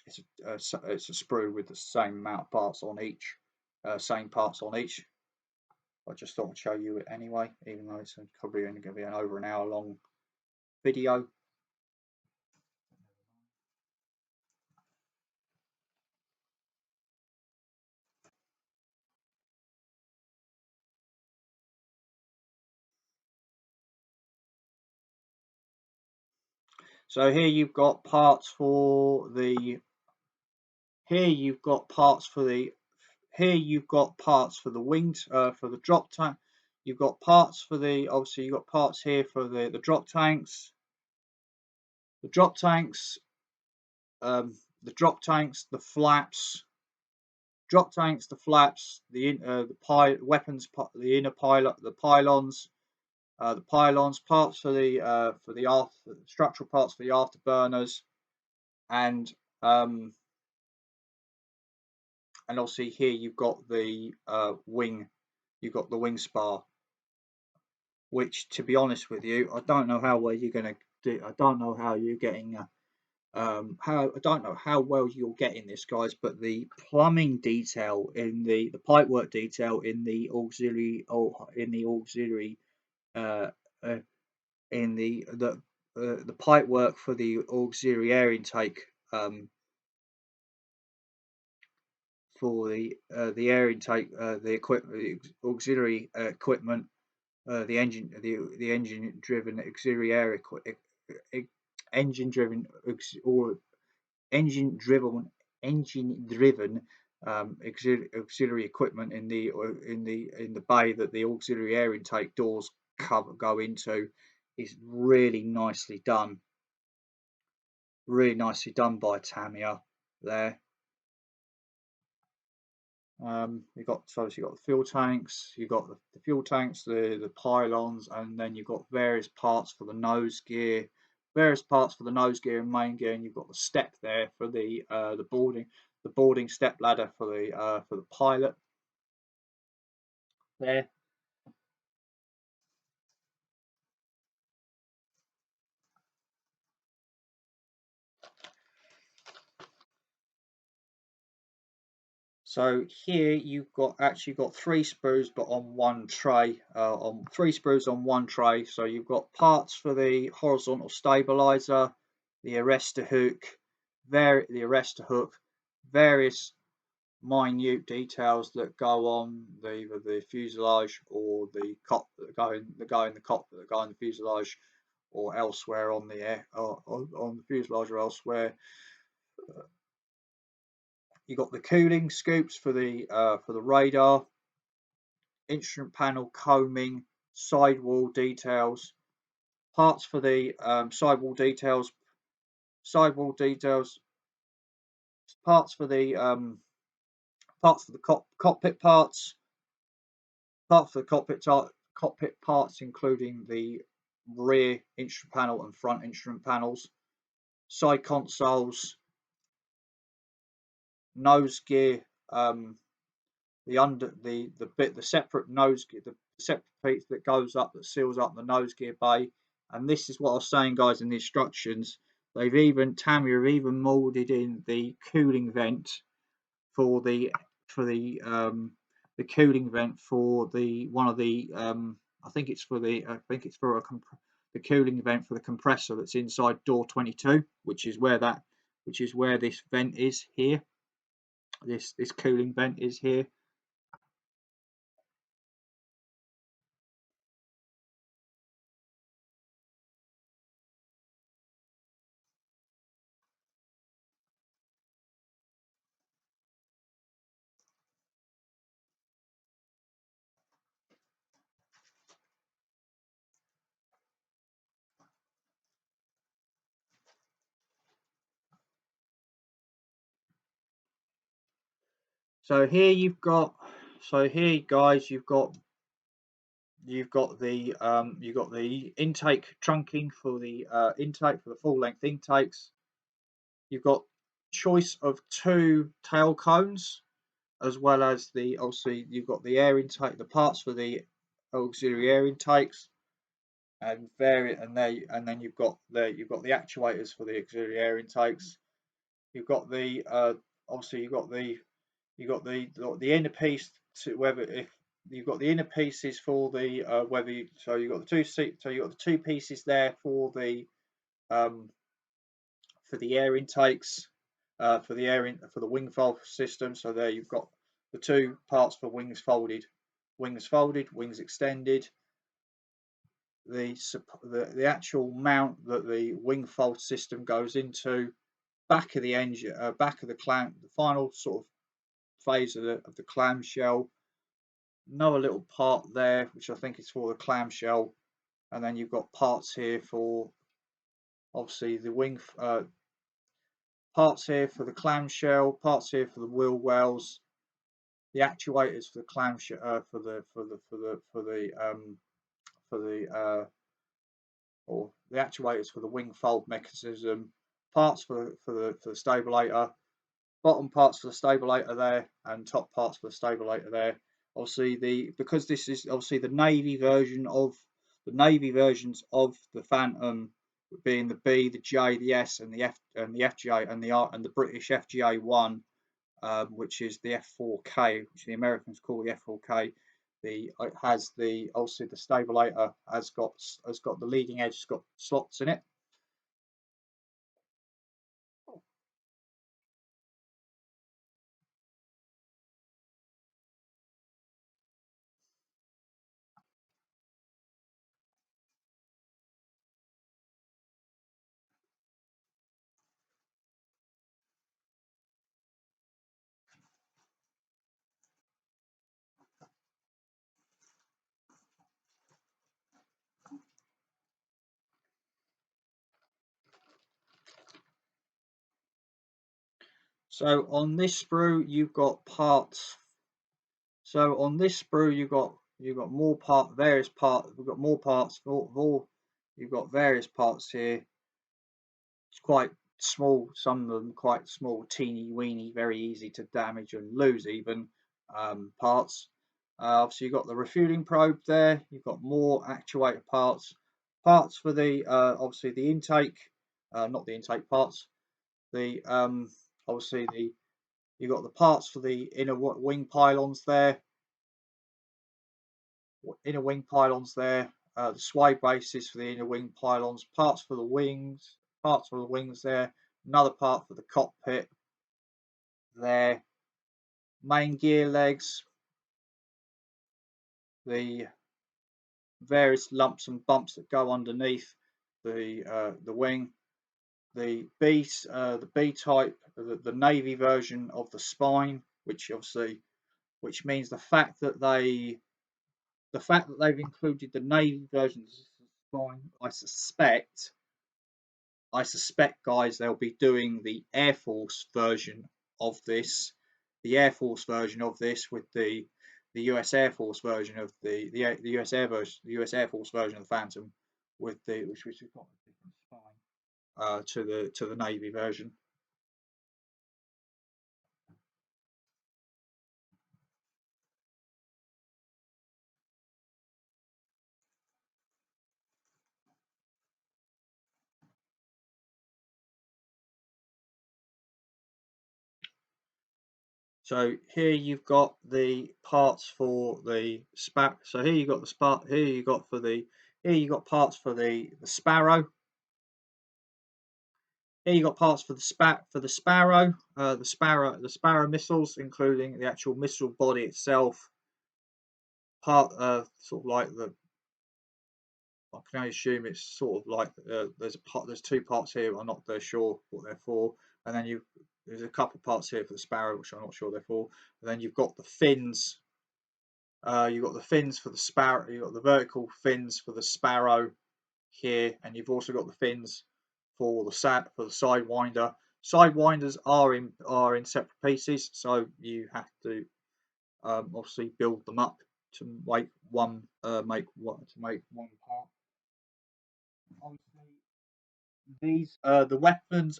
It's a sprue with the same amount of parts on each. Same parts on each. I just thought I'd show you it anyway, even though it's probably only going to be an over an hour long video. So here you've got parts for the. Here you've got parts for the. Here you've got parts for the wings, for the drop tank. You've got parts for the. Obviously, you've got parts here for the drop tanks. The drop tanks. The drop tanks. The flaps. Drop tanks. The flaps. Weapons. The inner pilot. The pylons. The pylons, parts for the structural parts for the afterburners, and obviously here you've got the wing, you've got the wing spar, which, to be honest with you, I don't know how well you're going to do. I don't know how you're getting. I don't know how well you're getting this, guys, but the plumbing detail in the pipework detail in the auxiliary, uh, uh, in the pipe work for the auxiliary air intake, for the air intake, the auxiliary equipment, the engine driven auxiliary air engine driven or engine driven auxiliary equipment in the bay that the auxiliary air intake doors go into is really nicely done. Really nicely done by Tamyia there. You've got the fuel tanks, you've got the fuel tanks, the pylons, and then you've got various parts for the nose gear, and main gear, and you've got the step there for the boarding step ladder for the pilot there. So here you've actually got 3 sprues, but on one tray, on 3 sprues on one tray. So you've got parts for the horizontal stabilizer, the arrestor hook, various minute details that go on either the fuselage or the cockpit that go in the cockpit, that go in the fuselage, or elsewhere on the air, on the fuselage or elsewhere. You got the cooling scoops for the radar, instrument panel combing, sidewall details, parts for the sidewall details, parts for the cockpit parts, cockpit parts, including the rear instrument panel and front instrument panels, side consoles, nose gear, the separate nose gear, the separate piece that goes up, that seals up the nose gear bay. And this is what I was saying, guys, in the instructions. Tamyia have even molded in the cooling vent for the cooling vent for the one of the I think it's for the cooling vent for the compressor that's inside door 22, which is where this vent is here. This cooling vent is here. So here you've got, guys, you've got the intake trunking for the intake for the full length intakes. You've got choice of 2 tail cones, as well as obviously you've got the air intake, the parts for the auxiliary air intakes, and then you've got the actuators for the auxiliary air intakes. You've got the obviously you've got the inner piece to whether if you've got the inner pieces for the whether you, so you've got the 2 pieces there for the air intakes, for the wing fold system. So there you've got the 2 parts for wings folded, wings extended. The actual mount that the wing fold system goes into, back of the engine, back of the clamp, the final sort of phase of the clamshell. Another little part there, which I think is for the clamshell, and then you've got parts here for obviously the wing, parts here for the clamshell, parts here for the wheel wells, the actuators for the clamshell, or the actuators for the wing fold mechanism, parts for the stabilator, bottom parts for the stabilator there, and top parts for the stabilator there. Obviously, because this is obviously the Navy versions of the Phantom, being the B, the J, the S, and the F, and the FGA, and the British FGA-1, which is the F-4K, which the Americans call the F-4K. Obviously the stabilator has got the leading edge, has got slots in it. So on this sprue you've got parts. So on this sprue you've got more various parts. We've got more parts. You've got various parts here. It's quite small. Some of them quite small, teeny weeny, very easy to damage and lose even parts. Obviously you've got the refueling probe there. You've got more actuator parts. Parts for the obviously the intake, not the intake parts. The obviously you've got the parts for the inner wing pylons there. Inner wing pylons there. The sway bases for the inner wing pylons. Parts for the wings. Parts for the wings there. Another part for the cockpit there. Main gear legs. The various lumps and bumps that go underneath the wing. The B type, the navy version of the spine, which means the fact that they've included the navy version of the spine, I suspect, guys, they'll be doing the Air Force version of this, with the US Air Force version of the US Air Force version of the Phantom, with which has got a different spine to the Navy version. So here you've got the parts for the Sparrow. So here you got the Sparrow. Here you got parts for the Sparrow. Here you got parts for the Sparrow. The Sparrow missiles, including the actual missile body itself. Sort of like I can only assume it's sort of like there's two parts here. I'm not sure what they're for, and then there's a couple of parts here for the Sparrow, which I'm not sure they're for. And then you've got the fins. You've got the fins for the Sparrow. You've got the vertical fins for the Sparrow here, and you've also got the fins for the Sidewinder. Sidewinders are in separate pieces, so you have to obviously build them up to make one part. Obviously, these the weapon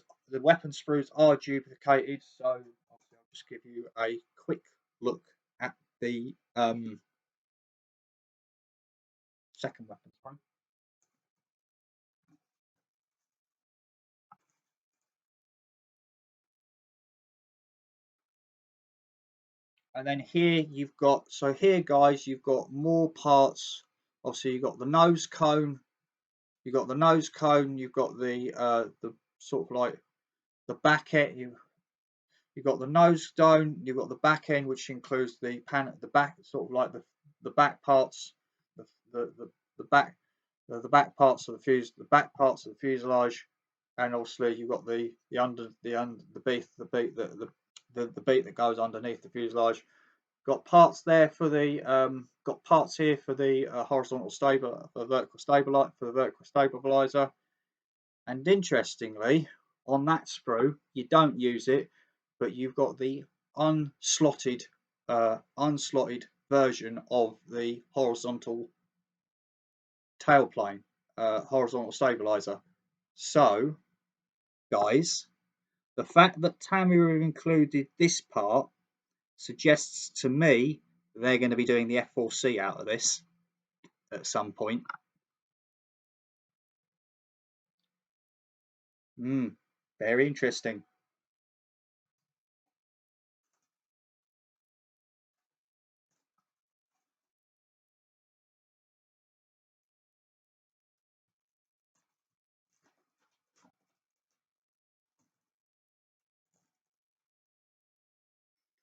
sprues are duplicated, so obviously I'll just give you a quick look at the second weapon sprue. And then here you've got, guys, you've got more parts. Obviously you've got the nose cone. You've got the sort of like the back end. You've got the nose cone. You've got the back end, which includes the back, sort of like the back parts, the back parts of the fuselage, and obviously you've got the beat that goes underneath the fuselage. Got parts there for the here for the horizontal vertical stabilizer, and interestingly, on that sprue you don't use it, but you've got the unslotted version of the horizontal tailplane, horizontal stabilizer. So, guys, the fact that Tamyia have included this part suggests to me they're going to be doing the f-4c out of this at some point. Very interesting.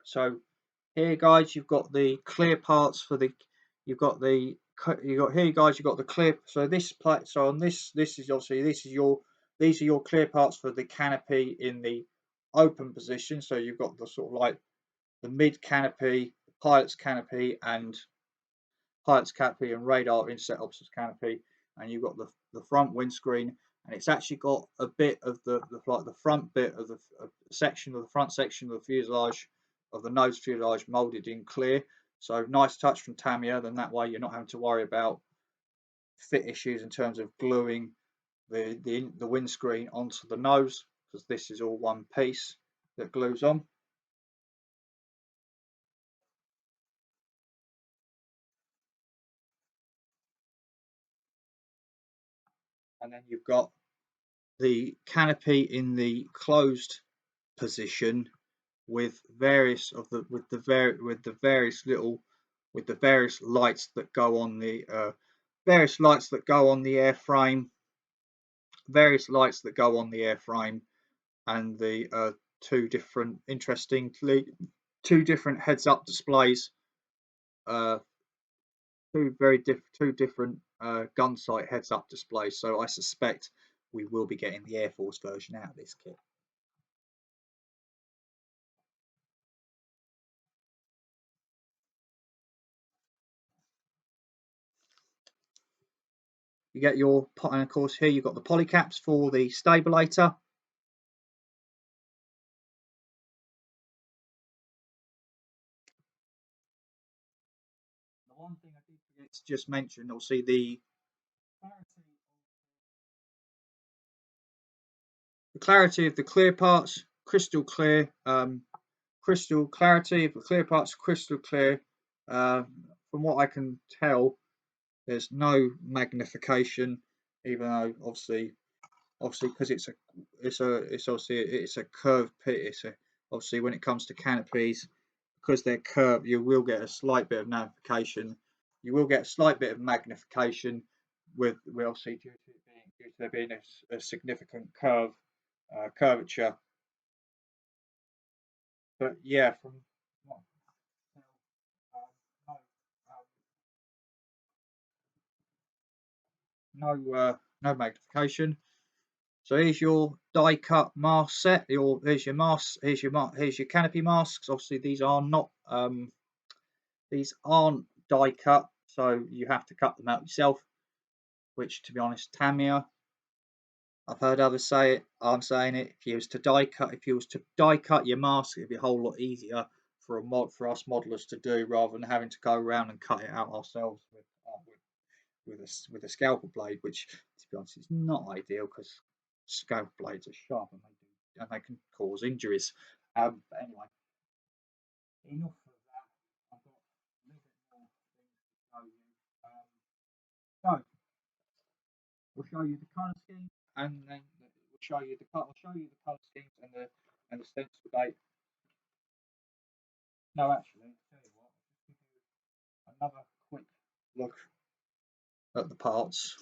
So here, guys, you've got the clear parts for the. You've got the clear. So this part. So on this is obviously these are your clear parts for the canopy in the open position. So you've got the sort of like the mid canopy, pilot's canopy, and radar inset officer's canopy, and you've got the front windscreen, and it's actually got a bit of the like the front bit of the section of the front section of the fuselage of the nose fuselage molded in clear. So nice touch from Tamiya. Then that way you're not having to worry about fit issues in terms of gluing the windscreen onto the nose, because this is all one piece that glues on. And then you've got the canopy in the closed position with various lights that go on the airframe, and the two different heads-up displays, two different gun sight heads-up displays. So I suspect we will be getting the Air Force version out of this kit. You get your, and of course here you've got the polycaps for the Stabilator. The one thing I did forget to just mention, obviously the clarity of the clear parts, crystal clear. Crystal clarity of the clear parts, crystal clear. From what I can tell, there's no magnification, even though obviously because it's a curved pit. Obviously when it comes to canopies, because they're curved, you will get a slight bit of magnification. You will get a slight bit of magnification with obviously due to there being a significant curvature. But yeah, from what no magnification. So here's your die cut mask set. Here's your mask. Here's your canopy masks. Obviously these aren't die cut, so you have to cut them out yourself. Which, to be honest, Tamiya, I've heard others say it. I'm saying it. If you was to die cut your mask, it'd be a whole lot easier for us modelers to do, rather than having to go around and cut it out ourselves with a scalpel blade, which, to be honest, is not ideal because scalpel blades are sharp and they can cause injuries. But anyway, enough of that. I've got a little bit more things to show you. So we'll show you the colour scheme, and then we'll show you the colour schemes and the stencil date. No, actually, I'll tell you what. I'll just give you another quick look at the parts.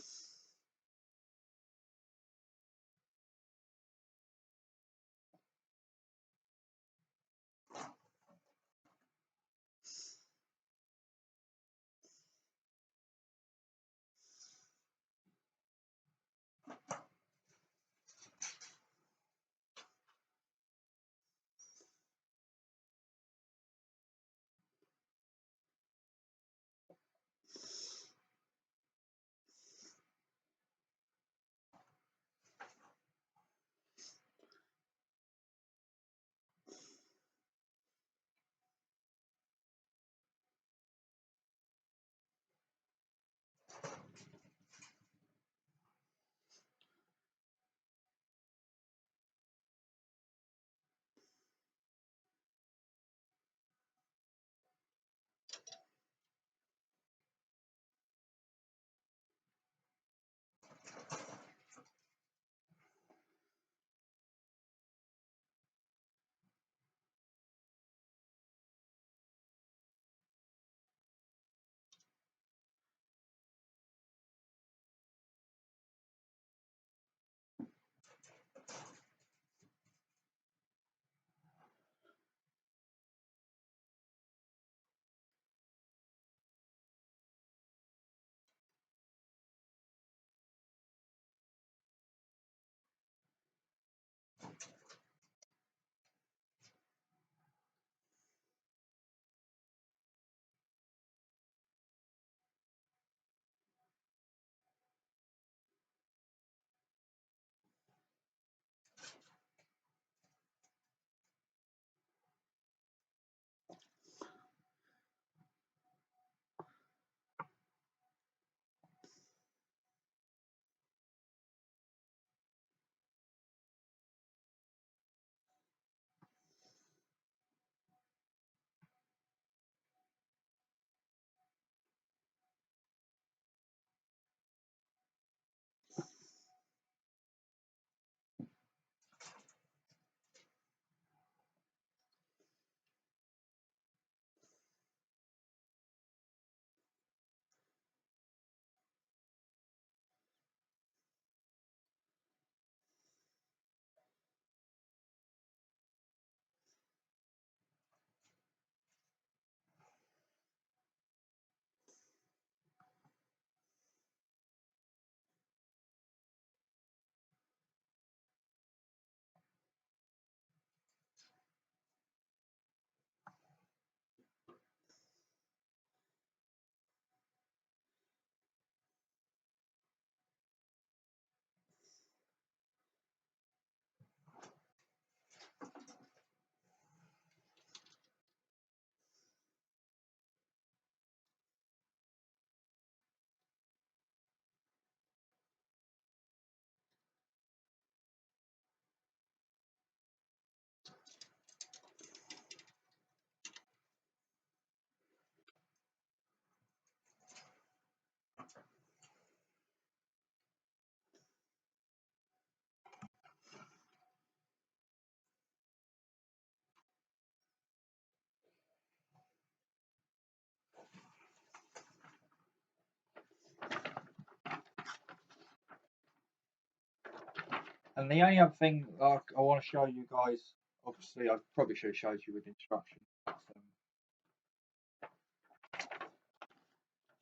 And the only other thing I want to show you guys, obviously I probably should have showed you with instructions.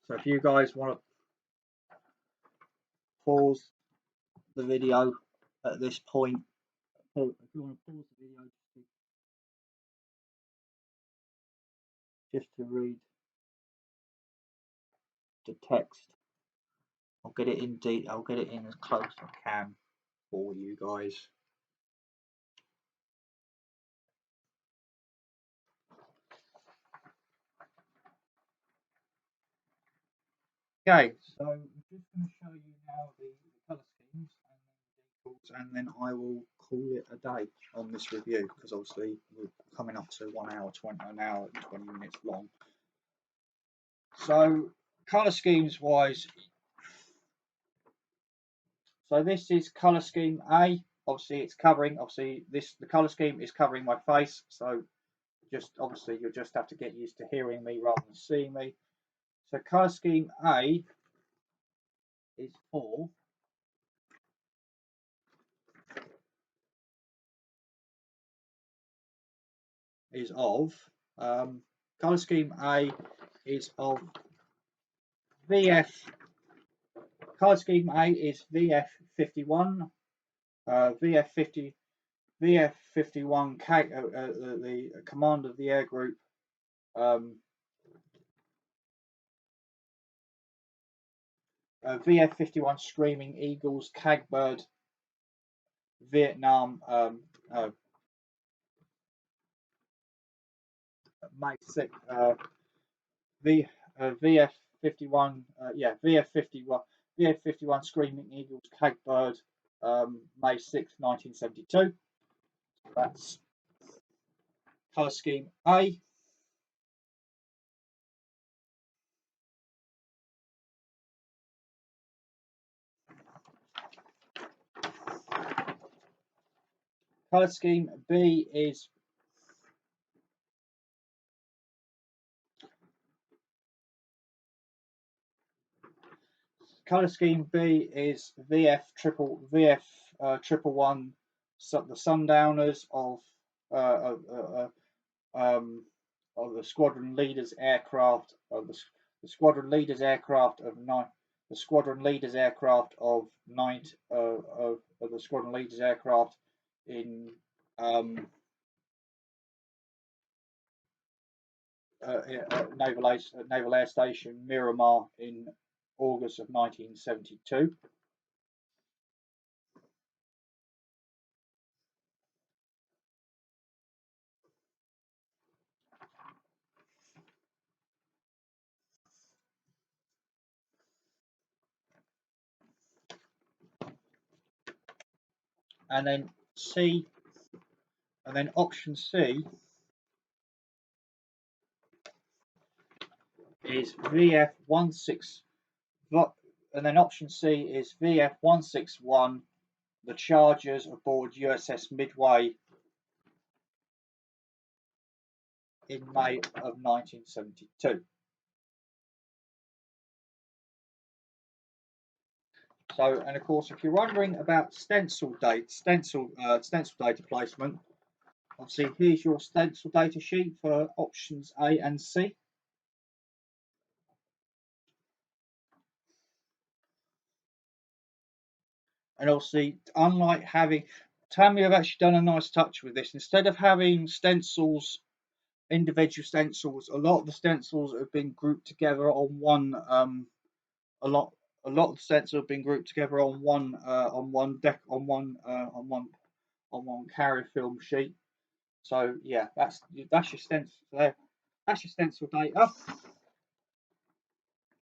So if you guys want to pause the video at this point, if you want to pause the video just to read the text, I'll get it in I'll get it in as close as I can for you guys. Okay, so I'm just going to show you now the colour schemes and then I will call it a day on this review, because obviously we're coming up to 1 hour, 20 minutes long. So colour schemes wise, so this is colour scheme A. Obviously it's covering, the colour scheme is covering my face, so just obviously you'll just have to get used to hearing me rather than seeing me. So colour scheme A is for colour scheme A is of VF. Colour scheme A is VF51, VF51 the command of the air group, VF51 Screaming Eagles, Cagbird, Vietnam, May 6, VF51, VF51 Screaming Eagles, Cagbird, May 6, 1972. That's colour scheme A. Colour scheme B is VF triple one, the Sundowners of the squadron leaders aircraft of the squadron leaders aircraft of the squadron leaders aircraft of the squadron leaders aircraft in Naval Air Station Miramar in August of 1972. And then option C is VF16, and then option C is VF161, the Chargers aboard USS Midway in May of 1972. So, and of course, if you're wondering about stencil data placement, obviously here's your stencil data sheet for options A and C. And obviously, unlike having, Tammy have actually done a nice touch with this. Instead of having stencils, individual stencils, a lot of the stencils have been grouped together on one. A lot of the stencils have been grouped together on one carrier film sheet. So yeah, that's your stencil there. That's your stencil data.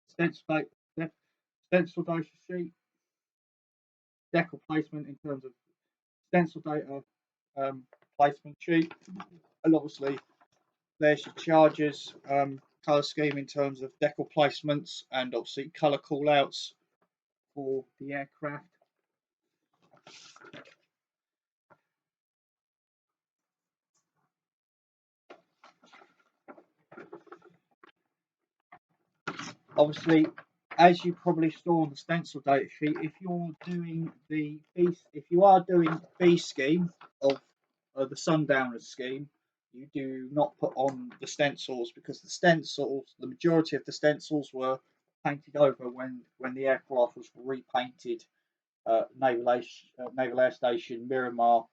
Stencil data sheet. Decal placement in terms of stencil data placement sheet, and obviously there's your charges colour scheme in terms of decal placements, and obviously colour callouts for the aircraft. Obviously as you probably saw on the stencil data sheet, if you are doing B scheme of the Sundowners scheme, you do not put on the stencils, because the majority of the stencils were painted over when the aircraft was repainted. Naval Air Station Miramar,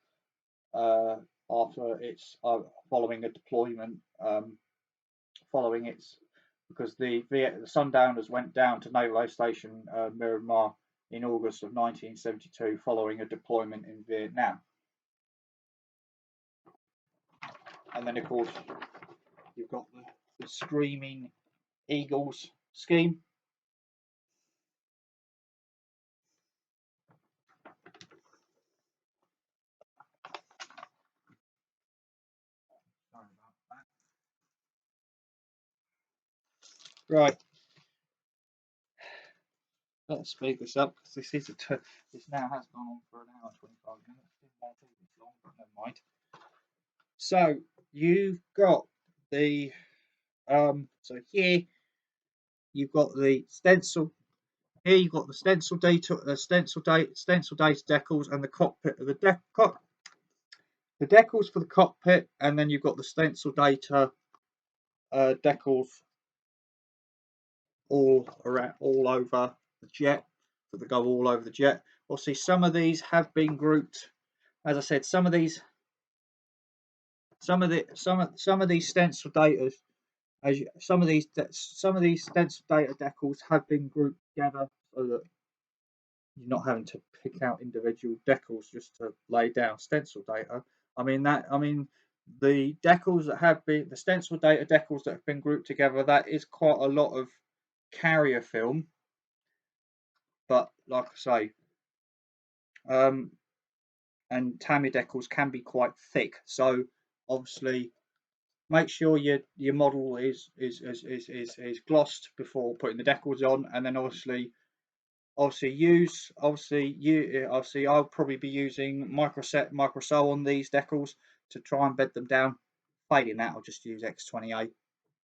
after its following a deployment, following its because the Sundowners went down to Naval Air Station Miramar in August of 1972 following a deployment in Vietnam. And then, of course, you've got the Screaming Eagles scheme. Sorry about that. Right. Let's speed this up, because this now has gone on for an hour 25 minutes. Didn't want to be this long, but never mind. So you've got the so here you've got the stencil. Here you've got the stencil data decals, and the cockpit of the decals for the cockpit, and then you've got the stencil data decals all over the jet. So they go all over the jet. Obviously, some of these have been grouped. As I said, some of these stencil data, some of these stencil data decals have been grouped together so that you're not having to pick out individual decals just to lay down stencil data. The decals that have been the stencil data decals that have been grouped together, that is quite a lot of carrier film. But like I say, and tamyia decals can be quite thick. So obviously, make sure your model is glossed before putting the decals on, and then obviously I'll probably be using microsol on these decals to try and bed them down. Failing that, I'll just use X28,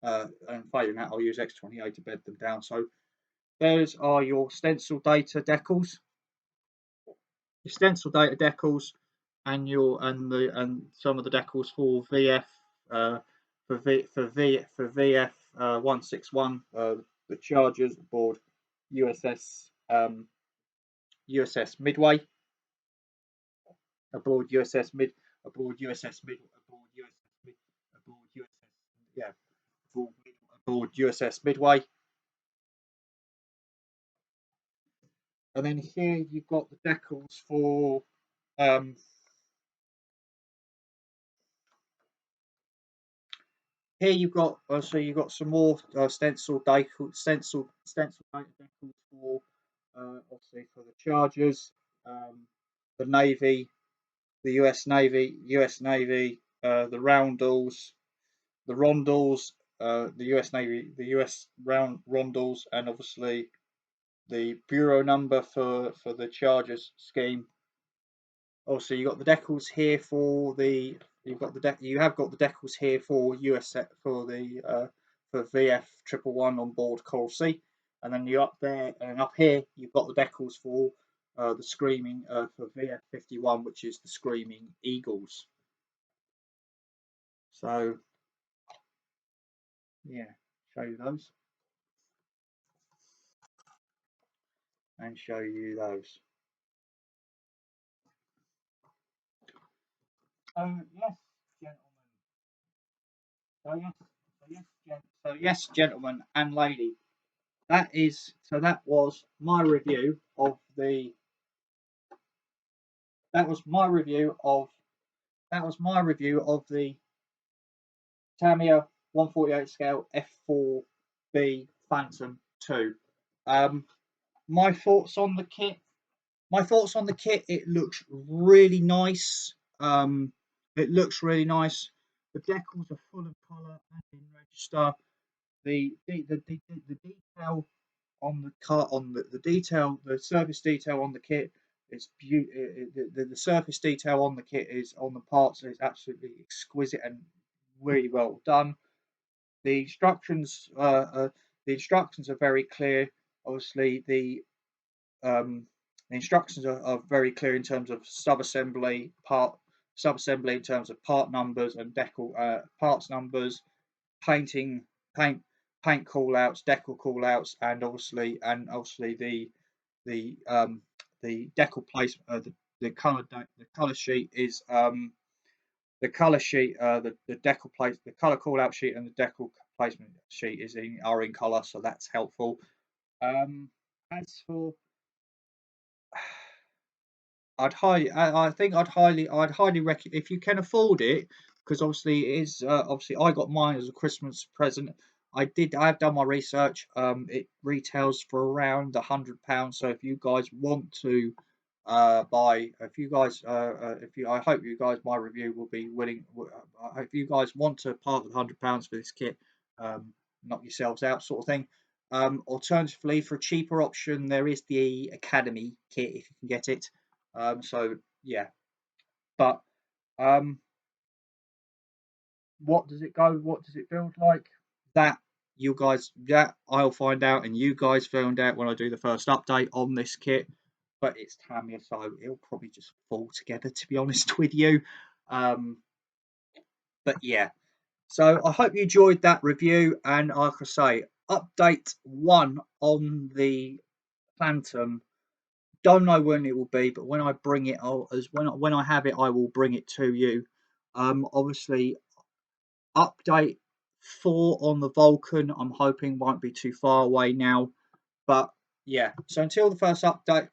and failing that, I'll use X28 to bed them down. So those are your stencil data decals. Your stencil data decals, and some of the decals for VF, for VF 161, the Chargers aboard USS Midway, aboard USS Midway. And then here you've got the decals for here you've got some more stencil data decals for obviously for the Chargers, the Navy, the US Navy, the Roundels, the Rondels, the US Navy, the US Rondels, and obviously the bureau number for the Chargers scheme. Also, you got the decals here for the you have got the decals here for US for the for VF 111 on board Coral Sea, and then you up there and up here you've got the decals for the Screaming for VF 51, which is the Screaming Eagles. So yeah, show you those and show you those. Yes, gentlemen. Yes, gentlemen and lady. That was my review of the. That was my review of. That was my review of the Tamiya 148 scale f-4b Phantom 2. My thoughts on the kit. It looks really nice. It looks really nice. The decals are full of colour and in register. The detail on the car, the surface detail on the kit is the surface detail on the kit is on the parts is absolutely exquisite and really well done. The instructions are very clear. obviously the instructions are very clear in terms of sub-assembly in terms of part numbers and parts numbers, painting, paint call outs, decal call outs, and obviously the decal placement. The color sheet is the color sheet, the decal place, the color call out sheet, and the decal placement sheet are in color, so that's helpful. As for I think I'd highly recommend if you can afford it, because obviously it is obviously I got mine as a Christmas present. I've done my research. It retails for around £100. So if you guys want to buy, I hope you guys, my review will be willing. If you guys want to part with £100 for this kit, knock yourselves out, sort of thing. Alternatively, for a cheaper option, there is the Academy kit if you can get it. So yeah, but what does it go? What does it build like? That I'll find out, and you guys found out when I do the first update on this kit. But it's Tamyia, so it'll probably just fall together, to be honest with you. But yeah, so I hope you enjoyed that review, and like I say, update 1 on the Phantom. Don't know when it will be, but when I bring it, when I have it, I will bring it to you. Obviously, update 4 on the Vulcan, I'm hoping won't be too far away now. But yeah, so until the first update,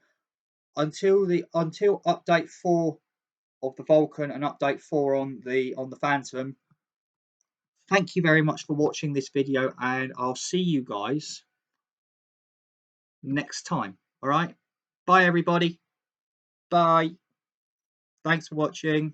until update 4 of the Vulcan and update 4 on the Phantom. Thank you very much for watching this video, and I'll see you guys next time. All right, bye everybody. Bye. Thanks for watching.